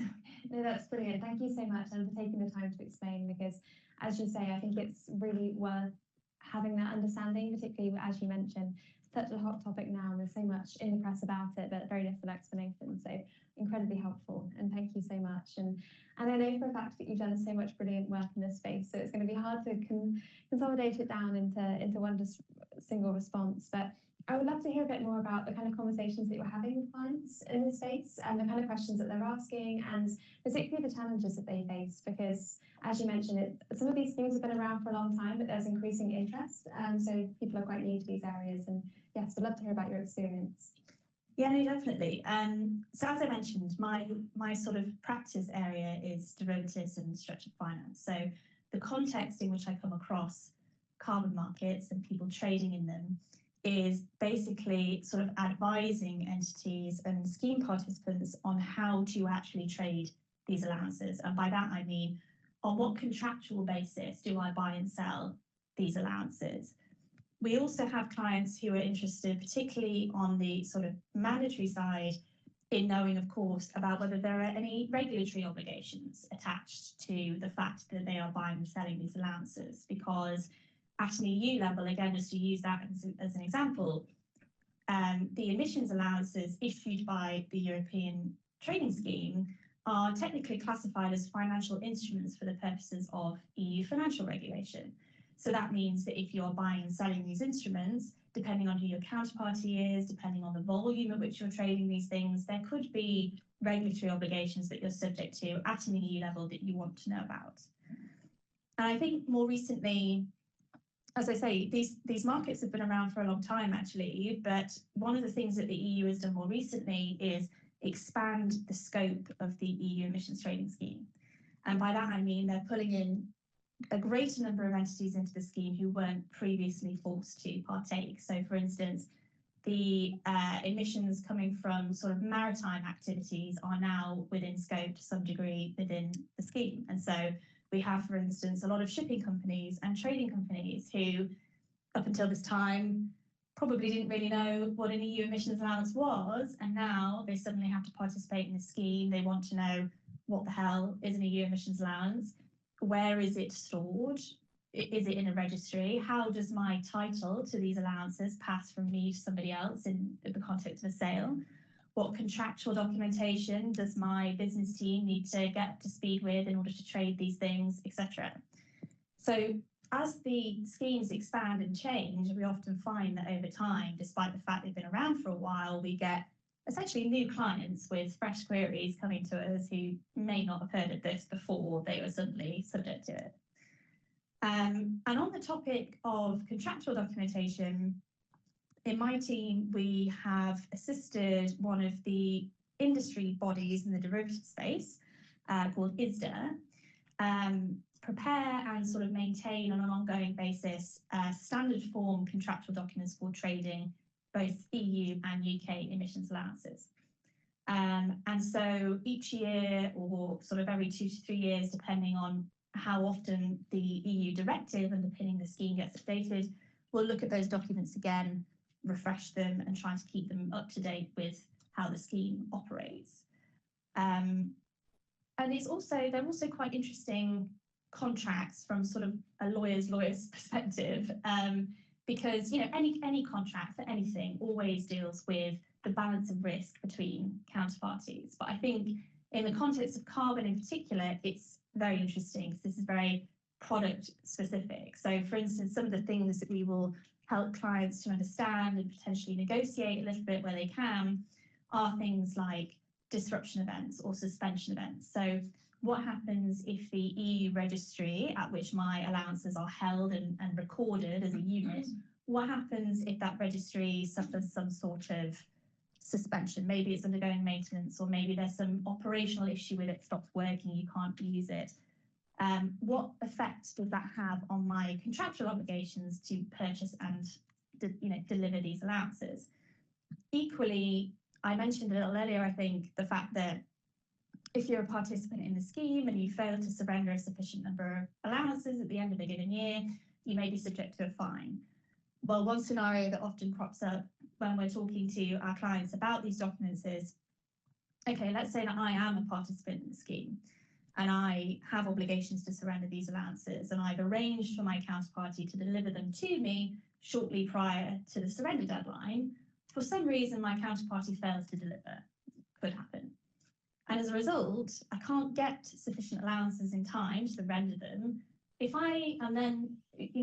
S2: No, that's brilliant. Thank you so much, and for taking the time to explain, because as you say, I think it's really worth having that understanding, particularly as you mentioned, such a hot topic now, and there's so much in the press about it, but very little explanation. So incredibly helpful, and thank you so much. And I know for a fact that you've done so much brilliant work in this space, so it's going to be hard to consolidate it down into one just single response. But I would love to hear a bit more about the kind of conversations that you're having with clients in this space, and the kind of questions that they're asking, and particularly the challenges that they face, because as you mentioned, some of these schemes have been around for a long time, but there's increasing interest, so people are quite new to these areas. And yes, we'd love to hear about your experience.
S4: Yeah, no, definitely. So as I mentioned, my sort of practice area is derivatives and structured finance. So the context in which I come across carbon markets and people trading in them is basically sort of advising entities and scheme participants on how to actually trade these allowances. And by that I mean, on what contractual basis do I buy and sell these allowances? We also have clients who are interested, particularly on the sort of mandatory side, in knowing, of course, about whether there are any regulatory obligations attached to the fact that they are buying and selling these allowances. Because at an EU level, again, just to use that as an example, the emissions allowances issued by the European Trading Scheme are technically classified as financial instruments for the purposes of EU financial regulation. So that means that if you're buying and selling these instruments, depending on who your counterparty is, depending on the volume at which you're trading these things, there could be regulatory obligations that you're subject to at an EU level that you want to know about. And I think more recently, as I say, these markets have been around for a long time, actually, but one of the things that the EU has done more recently is expand the scope of the EU emissions trading scheme. And by that, I mean they're pulling in a greater number of entities into the scheme who weren't previously forced to partake. So, for instance, the emissions coming from sort of maritime activities are now within scope to some degree within the scheme. And so we have, for instance, a lot of shipping companies and trading companies who, up until this time, probably didn't really know what an EU emissions allowance was, and now they suddenly have to participate in the scheme. They want to know what the hell is an EU emissions allowance, where is it stored, is it in a registry, how does my title to these allowances pass from me to somebody else in the context of a sale, what contractual documentation does my business team need to get up to speed with in order to trade these things, etc. So as the schemes expand and change, we often find that over time, despite the fact they've been around for a while, we get essentially new clients with fresh queries coming to us who may not have heard of this before they were suddenly subject to it. And on the topic of contractual documentation, in my team, we have assisted one of the industry bodies in the derivative space called ISDA, prepare and sort of maintain on an ongoing basis standard form contractual documents for trading both EU and UK emissions allowances. And so each year, or sort of every 2 to 3 years, depending on how often the EU directive underpinning the scheme gets updated, we'll look at those documents again, refresh them, and try to keep them up to date with how the scheme operates. And they're also quite interesting contracts from sort of a lawyer's perspective, because any contract for anything always deals with the balance of risk between counterparties. But I think in the context of carbon in particular, it's very interesting because this is very product specific. So for instance, some of the things that we will help clients to understand and potentially negotiate a little bit where they can are things like disruption events or suspension events. So what happens if the EU registry at which my allowances are held and recorded as a unit, what happens if that registry suffers some sort of suspension? Maybe it's undergoing maintenance, or maybe there's some operational issue with it, stops working, you can't use it. What effect does that have on my contractual obligations to purchase and deliver these allowances? Equally, I mentioned a little earlier, I think, the fact that if you're a participant in the scheme and you fail to surrender a sufficient number of allowances at the end of a given year, you may be subject to a fine. Well, one scenario that often crops up when we're talking to our clients about these documents is, okay, let's say that I am a participant in the scheme and I have obligations to surrender these allowances, and I've arranged for my counterparty to deliver them to me shortly prior to the surrender deadline. For some reason, my counterparty fails to deliver. Could happen. And as a result, I can't get sufficient allowances in time to surrender them. If I am then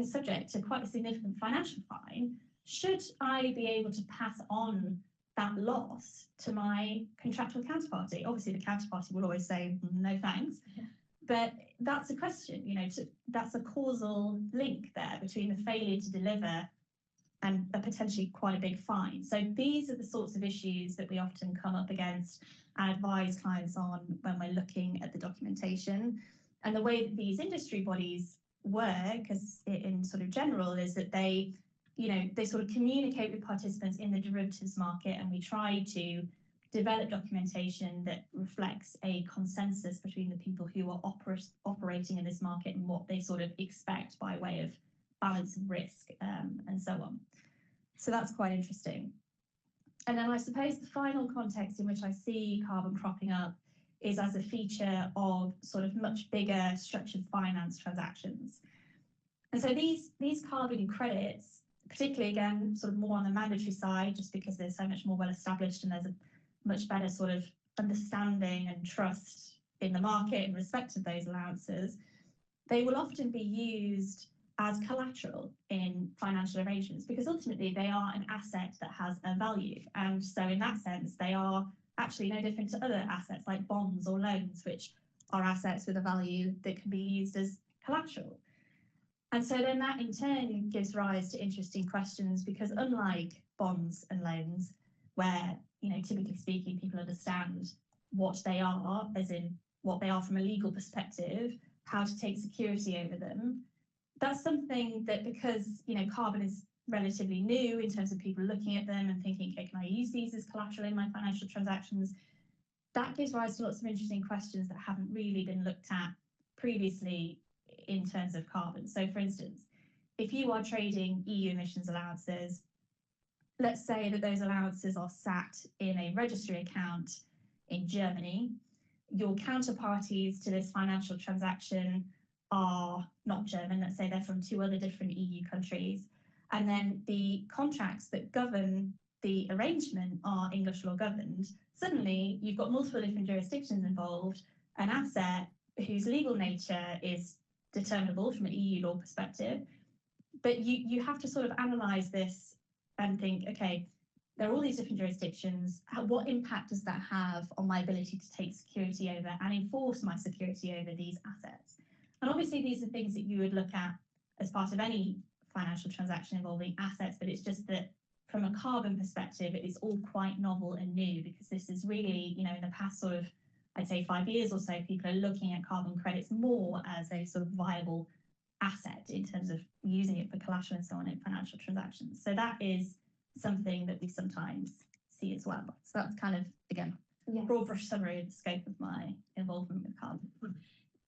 S4: subject to quite a significant financial fine, should I be able to pass on that loss to my contractual counterparty? Obviously, the counterparty will always say, no thanks. Yeah. But that's a question, that's a causal link there between the failure to deliver and a potentially quite a big fine. So these are the sorts of issues that we often come up against and advise clients on when we're looking at the documentation. And the way that these industry bodies work, as in sort of general, is that they sort of communicate with participants in the derivatives market, and we try to develop documentation that reflects a consensus between the people who are operating in this market and what they sort of expect by way of balance of risk and so on. So that's quite interesting. And then I suppose the final context in which I see carbon cropping up is as a feature of sort of much bigger structured finance transactions. And so these carbon credits, particularly again, sort of more on the mandatory side, just because they're so much more well established and there's a much better sort of understanding and trust in the market in respect of those allowances, they will often be used as collateral in financial arrangements because ultimately they are an asset that has a value. And so in that sense, they are actually no different to other assets like bonds or loans, which are assets with a value that can be used as collateral. And so then that in turn gives rise to interesting questions because unlike bonds and loans, where, typically speaking, people understand what they are, as in what they are from a legal perspective, how to take security over them, that's something that because, carbon is relatively new in terms of people looking at them and thinking, okay, can I use these as collateral in my financial transactions? That gives rise to lots of interesting questions that haven't really been looked at previously in terms of carbon. So for instance, if you are trading EU emissions allowances, let's say that those allowances are sat in a registry account in Germany, your counterparties to this financial transaction are not German, let's say they're from 2 other different EU countries, and then the contracts that govern the arrangement are English law governed, suddenly you've got multiple different jurisdictions involved, an asset whose legal nature is determinable from an EU law perspective, but you have to sort of analyse this and think, okay, there are all these different jurisdictions, what impact does that have on my ability to take security over and enforce my security over these assets? And obviously these are things that you would look at as part of any financial transaction involving assets, but it's just that from a carbon perspective, it is all quite novel and new because this is really, in the past sort of, I'd say 5 years or so, people are looking at carbon credits more as a sort of viable asset in terms of using it for collateral and so on in financial transactions. So that is something that we sometimes see as well. So that's kind of, again, broad brush summary of the scope of my involvement with carbon.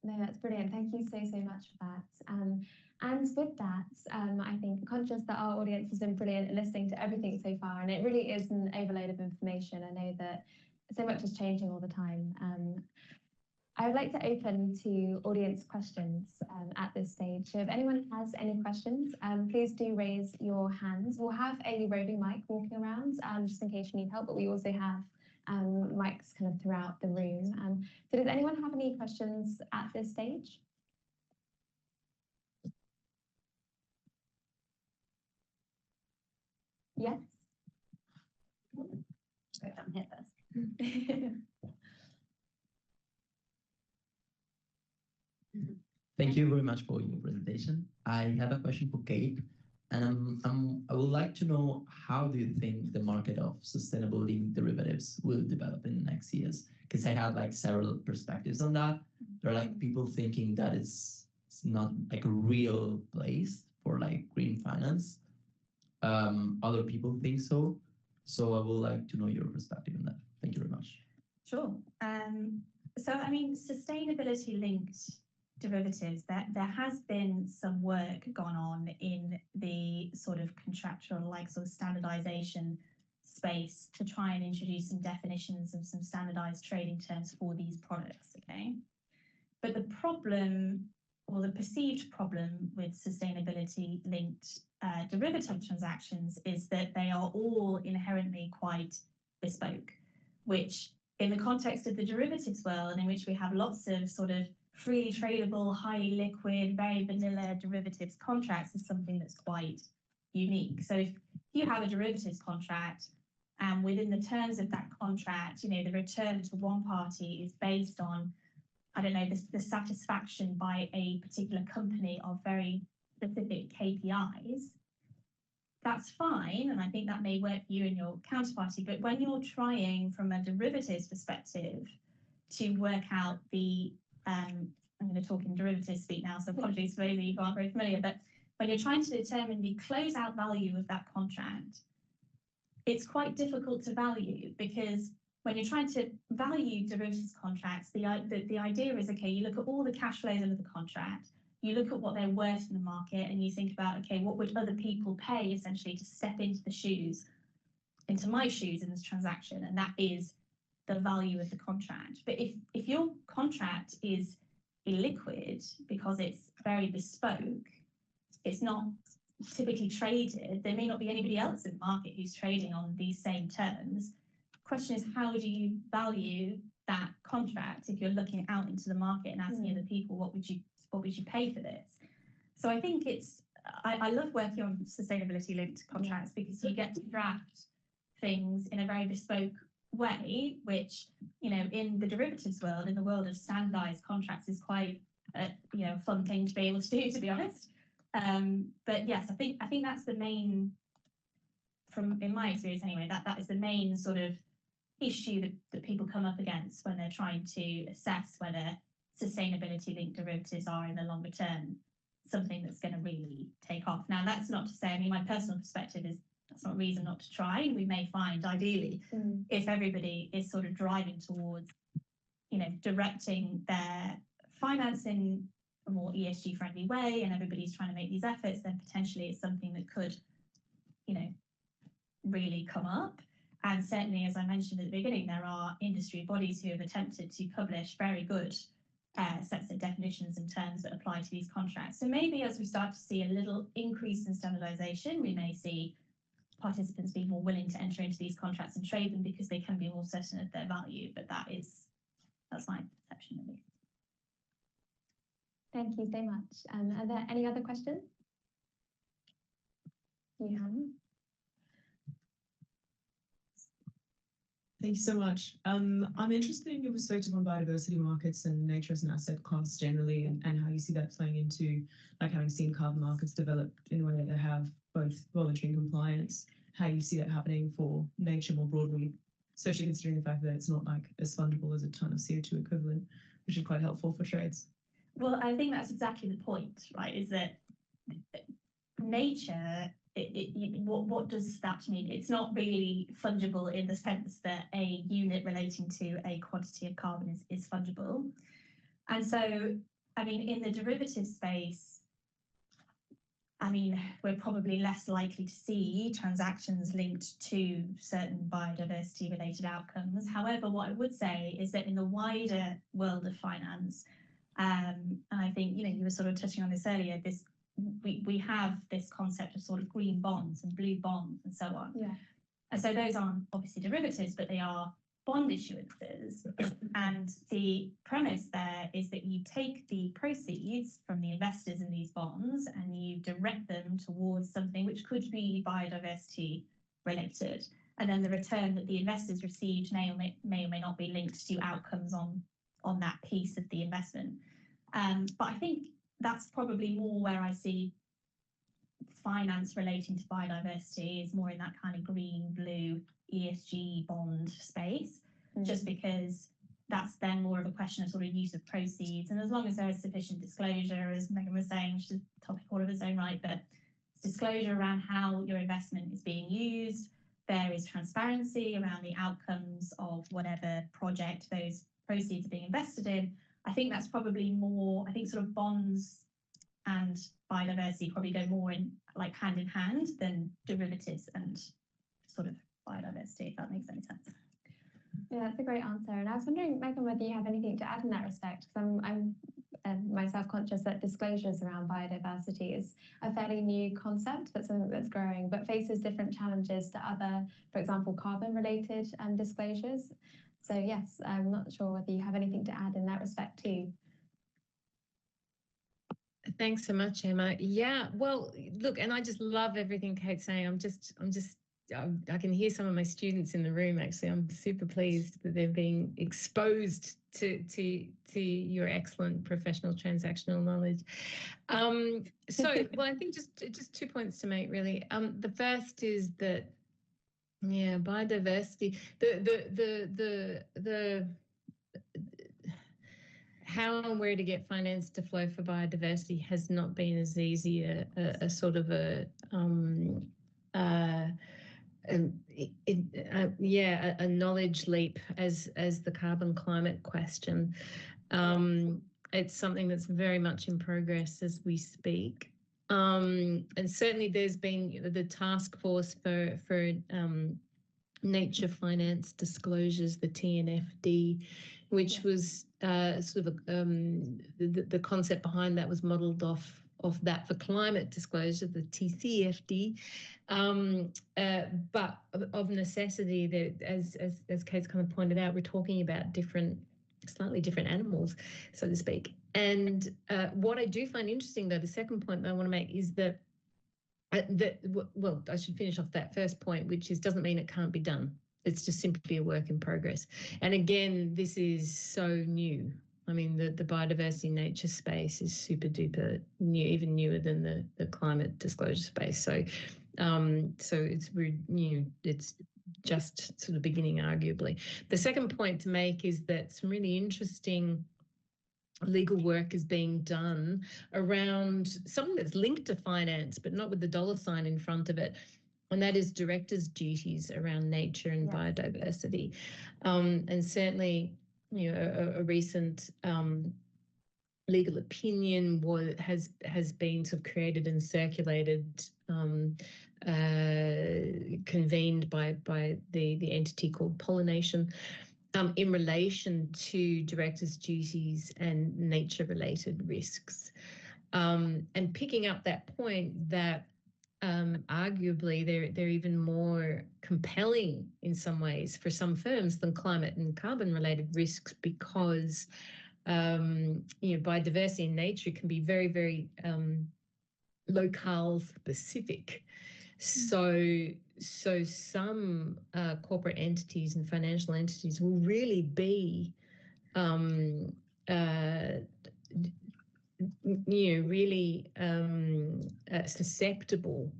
S2: No, that's brilliant. Thank you so much for that. And with that, I think conscious that our audience has been brilliant at listening to everything so far, and it really is an overload of information. I know that so much is changing all the time. I would like to open to audience questions at this stage. So if anyone has any questions, please do raise your hands. We'll have a roving mic walking around just in case you need help, but we also have mics kind of throughout the room. So does anyone have any questions at this stage? Yes?
S4: Go down here first.
S5: Thank you very much for your presentation. I have a question for Kate, and I would like to know, how do you think the market of sustainable linked derivatives will develop in the next years? Because I have like several perspectives on that. There are like people thinking that it's not like a real place for like green finance. Other people think so. So I would like to know your perspective on that. Thank you very much.
S4: Sure. So, I mean, sustainability-linked derivatives, there has been some work gone on in the sort of contractual, like sort of standardization space to try and introduce some definitions of some standardized trading terms for these products, okay? But the problem, or the perceived problem with sustainability-linked derivative transactions is that they are all inherently quite bespoke, which in the context of the derivatives world, in which we have lots of sort of freely tradable, highly liquid, very vanilla derivatives contracts, is something that's quite unique. So if you have a derivatives contract, and within the terms of that contract, you know, the return to one party is based on, I don't know, the satisfaction by a particular company of very specific KPIs, that's fine. And I think that may work for you and your counterparty. But when you're trying from a derivatives perspective to work out the, I'm going to talk in derivatives speak now, so apologies for those of you who aren't very familiar, but when you're trying to determine the closeout value of that contract, it's quite difficult to value, because when you're trying to value derivatives contracts, the idea is, okay, you look at all the cash flows under the contract, you look at what they're worth in the market, and you think about, okay, what would other people pay essentially to step into my shoes in this transaction, and that is the value of the contract. But if your contract is illiquid because it's very bespoke, it's not typically traded, there may not be anybody else in the market who's trading on these same terms. Question is, how do you value that contract if you're looking out into the market and asking other people, what would you pay for this? So I think I love working on sustainability linked contracts, because you get to draft things in a very bespoke way, which, you know, in the derivatives world, in the world of standardized contracts, is quite a fun thing to be able to do, to be honest. But yes, I think that's the main, in my experience anyway, that is the main sort of issue that people come up against when they're trying to assess whether sustainability linked derivatives are in the longer term something that's going to really take off. Now, that's not to say, I mean, my personal perspective is that's not a reason not to try. We may find, ideally, if everybody is sort of driving towards, you know, directing their finance in a more ESG friendly way, and everybody's trying to make these efforts, then potentially it's something that could, you know, really come up. And certainly, as I mentioned at the beginning, there are industry bodies who have attempted to publish very good sets of definitions and terms that apply to these contracts. So maybe as we start to see a little increase in standardization, we may see participants be more willing to enter into these contracts and trade them, because they can be more certain of their value. But that's my perception at least.
S2: Thank you so much. Are there any other questions? You have?
S6: Thank you so much. I'm interested in your perspective on biodiversity markets and nature as an asset class generally, and how you see that playing into, like, having seen carbon markets develop in a way that they have both voluntary and compliance, how you see that happening for nature more broadly, especially considering the fact that it's not like as fungible as a ton of CO2 equivalent, which is quite helpful for trades.
S4: Well, I think that's exactly the point, right? Is that nature, what does that mean? It's not really fungible in the sense that a unit relating to a quantity of carbon is fungible. And so, I mean, in the derivative space, I mean, we're probably less likely to see transactions linked to certain biodiversity related outcomes. However, what I would say is that in the wider world of finance, and I think, you know, you were sort of touching on this earlier, we have this concept of sort of green bonds and blue bonds and so on.
S2: Yeah.
S4: And so those aren't obviously derivatives, but they are bond issuances. And the premise there is that you take the proceeds from the investors in these bonds and you direct them towards something which could be biodiversity related. And then the return that the investors received may or may not be linked to outcomes on that piece of the investment. But I think that's probably more where I see finance relating to biodiversity is more in that kind of green, blue, ESG bond space, just because that's then more of a question of sort of use of proceeds. And as long as there is sufficient disclosure, as Megan was saying, which is a topic all of its own right, but disclosure around how your investment is being used, there is transparency around the outcomes of whatever project those proceeds are being invested in, I think that's probably more, I think sort of bonds and biodiversity probably go more in like hand in hand than derivatives and sort of biodiversity, if that makes any sense.
S2: Yeah, that's a great answer. And I was wondering, Megan, whether you have anything to add in that respect, because I'm myself conscious that disclosures around biodiversity is a fairly new concept, that's something that's growing, but faces different challenges to other, for example, carbon-related disclosures. So yes, I'm not sure whether you have anything to add in that respect too.
S3: Thanks so much, Emma. Yeah, well, look, and I just love everything Kate's saying. I can hear some of my students in the room. Actually, I'm super pleased that they're being exposed to your excellent professional transactional knowledge. Well, I think just 2 points to make really. The first is that, yeah, biodiversity. The how and where to get finance to flow for biodiversity has not been as easy a sort of a knowledge leap as the carbon climate question. It's something that's very much in progress as we speak. And certainly there's been the task force for nature finance disclosures, the TNFD, which was sort of the concept behind that was modelled off that for climate disclosure, the TCFD. But of necessity, that as Kate's kind of pointed out, we're talking about slightly different animals, so to speak. And what I do find interesting, though, the second point that I want to make is that well, I should finish off that first point, which is doesn't mean it can't be done. It's just simply a work in progress. And again, this is so new. I mean, the biodiversity nature space is super duper new, even newer than the climate disclosure space. So it's really new. It's just sort of beginning, arguably. The second point to make is that some really interesting legal work is being done around something that's linked to finance, but not with the dollar sign in front of it. And that is directors' duties around nature and biodiversity. And certainly, you know, a recent legal opinion has been sort of created and circulated, convened by the entity called Pollination, in relation to directors' duties and nature-related risks. And picking up that point that arguably they're even more compelling in some ways for some firms than climate and carbon-related risks, because you know, biodiversity in nature can be very, very locale specific. So some corporate entities and financial entities will really be you know, really susceptible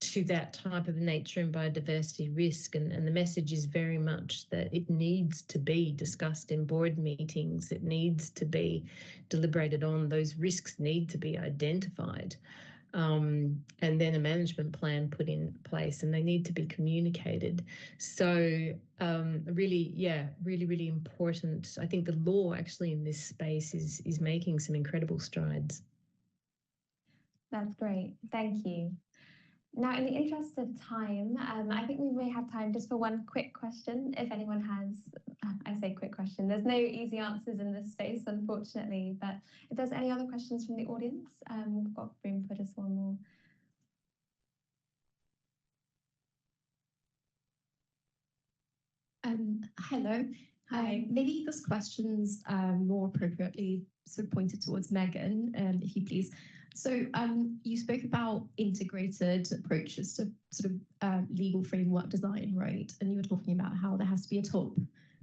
S3: to that type of nature and biodiversity risk. And the message is very much that it needs to be discussed in board meetings. It needs to be deliberated on. Those risks need to be identified. And then a management plan put in place, and they need to be communicated. So really important. I think the law actually in this space is making some incredible strides.
S2: That's great. Thank you. Now, in the interest of time, I think we may have time just for one quick question, if anyone has, I say quick question, there's no easy answers in this space, unfortunately, but if there's any other questions from the audience, we've got room for just one more.
S7: Hello. Hi. Maybe this question's more appropriately sort of pointed towards Megan, if you please. So you spoke about integrated approaches to sort of legal framework design, right? And you were talking about how there has to be a top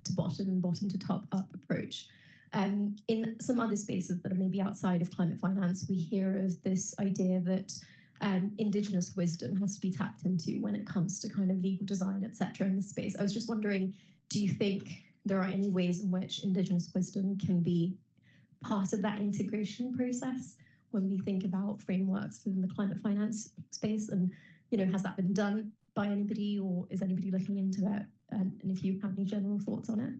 S7: to bottom and bottom to top up approach. In some other spaces that are maybe outside of climate finance, we hear of this idea that Indigenous wisdom has to be tapped into when it comes to kind of legal design, etc. in this space. I was just wondering, do you think there are any ways in which Indigenous wisdom can be part of that integration process when we think about frameworks within the climate finance space? And, you know, has that been done by anybody, or is anybody looking into it? And if you have any general thoughts on it?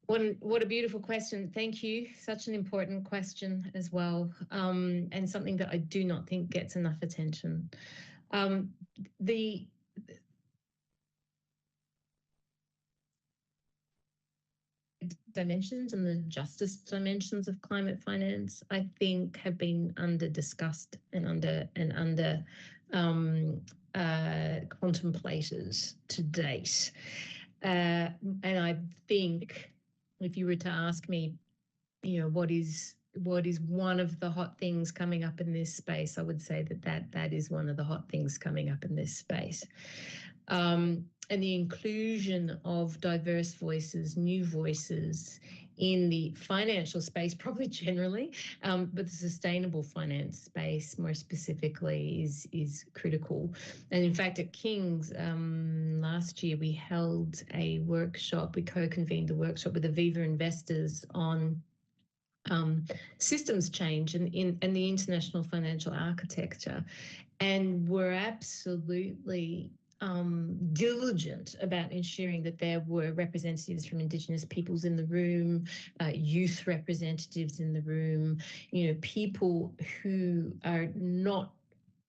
S3: What a beautiful question. Thank you. Such an important question as well, and something that I do not think gets enough attention. The dimensions and the justice dimensions of climate finance, I think, have been under discussed and under contemplated to date. And I think, if you were to ask me, what is one of the hot things coming up in this space, I would say that is one of the hot things coming up in this space. And the inclusion of diverse voices, new voices in the financial space, probably generally, but the sustainable finance space more specifically is critical. And in fact, at King's last year, we held a workshop, we co-convened a workshop with Aviva investors on systems change and the international financial architecture. And we're absolutely diligent about ensuring that there were representatives from Indigenous peoples in the room, youth representatives in the room, people who are not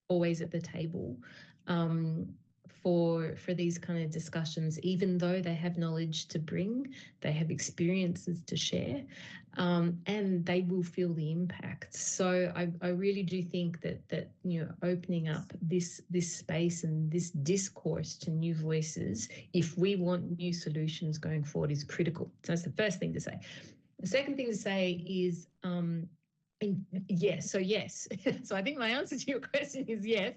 S3: always at the table for these kind of discussions, even though they have knowledge to bring, they have experiences to share, and they will feel the impact. So I really do think that opening up this space and this discourse to new voices, if we want new solutions going forward, is critical. So that's the first thing to say. The second thing to say is yes. So yes. So I think my answer to your question is yes.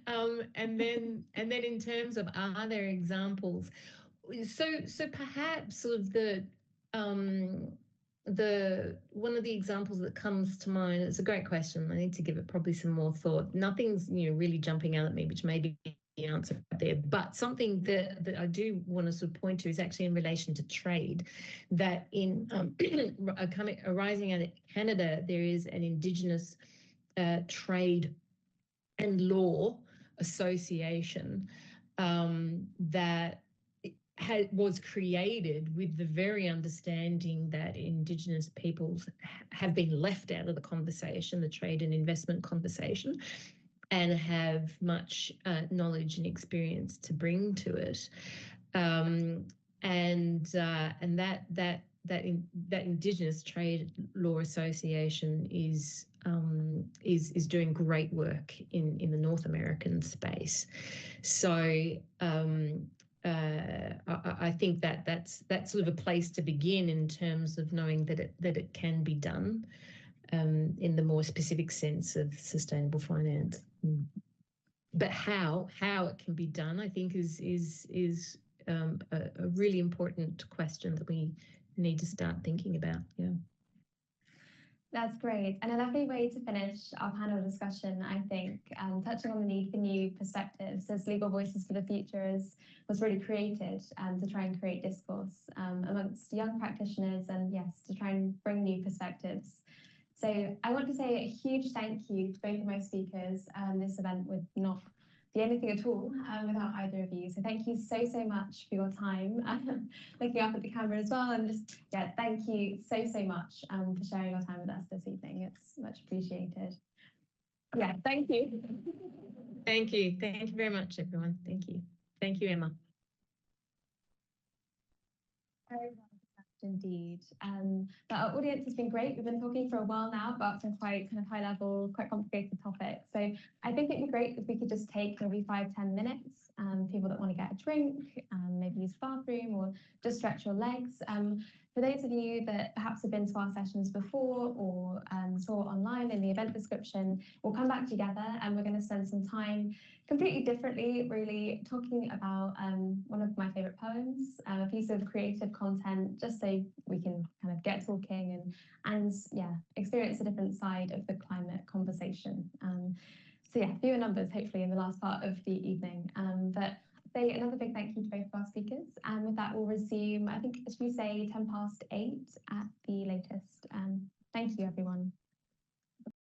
S3: And then in terms of, are there examples? So perhaps sort of the one of the examples that comes to mind, it's a great question. I need to give it probably some more thought. Nothing's really jumping out at me, which may be the answer there. But something that I do want to sort of point to is actually in relation to trade, that in arising out of Canada, there is an Indigenous trade and law association that was created with the very understanding that Indigenous peoples have been left out of the conversation, the trade and investment conversation, and have much knowledge and experience to bring to it, and that Indigenous Trade Law Association is doing great work in the North American space. So I think that's sort of a place to begin in terms of knowing that it can be done in the more specific sense of sustainable finance. But how it can be done, I think, is a really important question that we need to start thinking about. Yeah.
S2: That's great. And a lovely way to finish our panel discussion, I think, touching on the need for new perspectives as Legal Voices for the Future was really created to try and create discourse amongst young practitioners and, yes, to try and bring new perspectives. So I want to say a huge thank you to both of my speakers. This event would not be anything at all without either of you. So thank you so much for your time, looking up at the camera as well. And just, thank you so much for sharing your time with us this evening. It's much appreciated. Yeah, thank you.
S3: Thank you. Thank you very much, everyone. Thank you. Thank you, Emma.
S2: Indeed. But our audience has been great. We've been talking for a while now about some quite kind of high level, quite complicated topics. So I think it'd be great if we could just take maybe 5-10 minutes, people that want to get a drink, maybe use the bathroom or just stretch your legs. For those of you that perhaps have been to our sessions before or saw online in the event description, we'll come back together and we're going to spend some time completely differently, really talking about one of my favourite poems, a piece of creative content, just so we can kind of get talking and experience a different side of the climate conversation. So fewer numbers hopefully in the last part of the evening. But say another big thank you to both of our speakers. And with that, we'll resume, I think, should we say 8:10 at the latest. Thank you, everyone.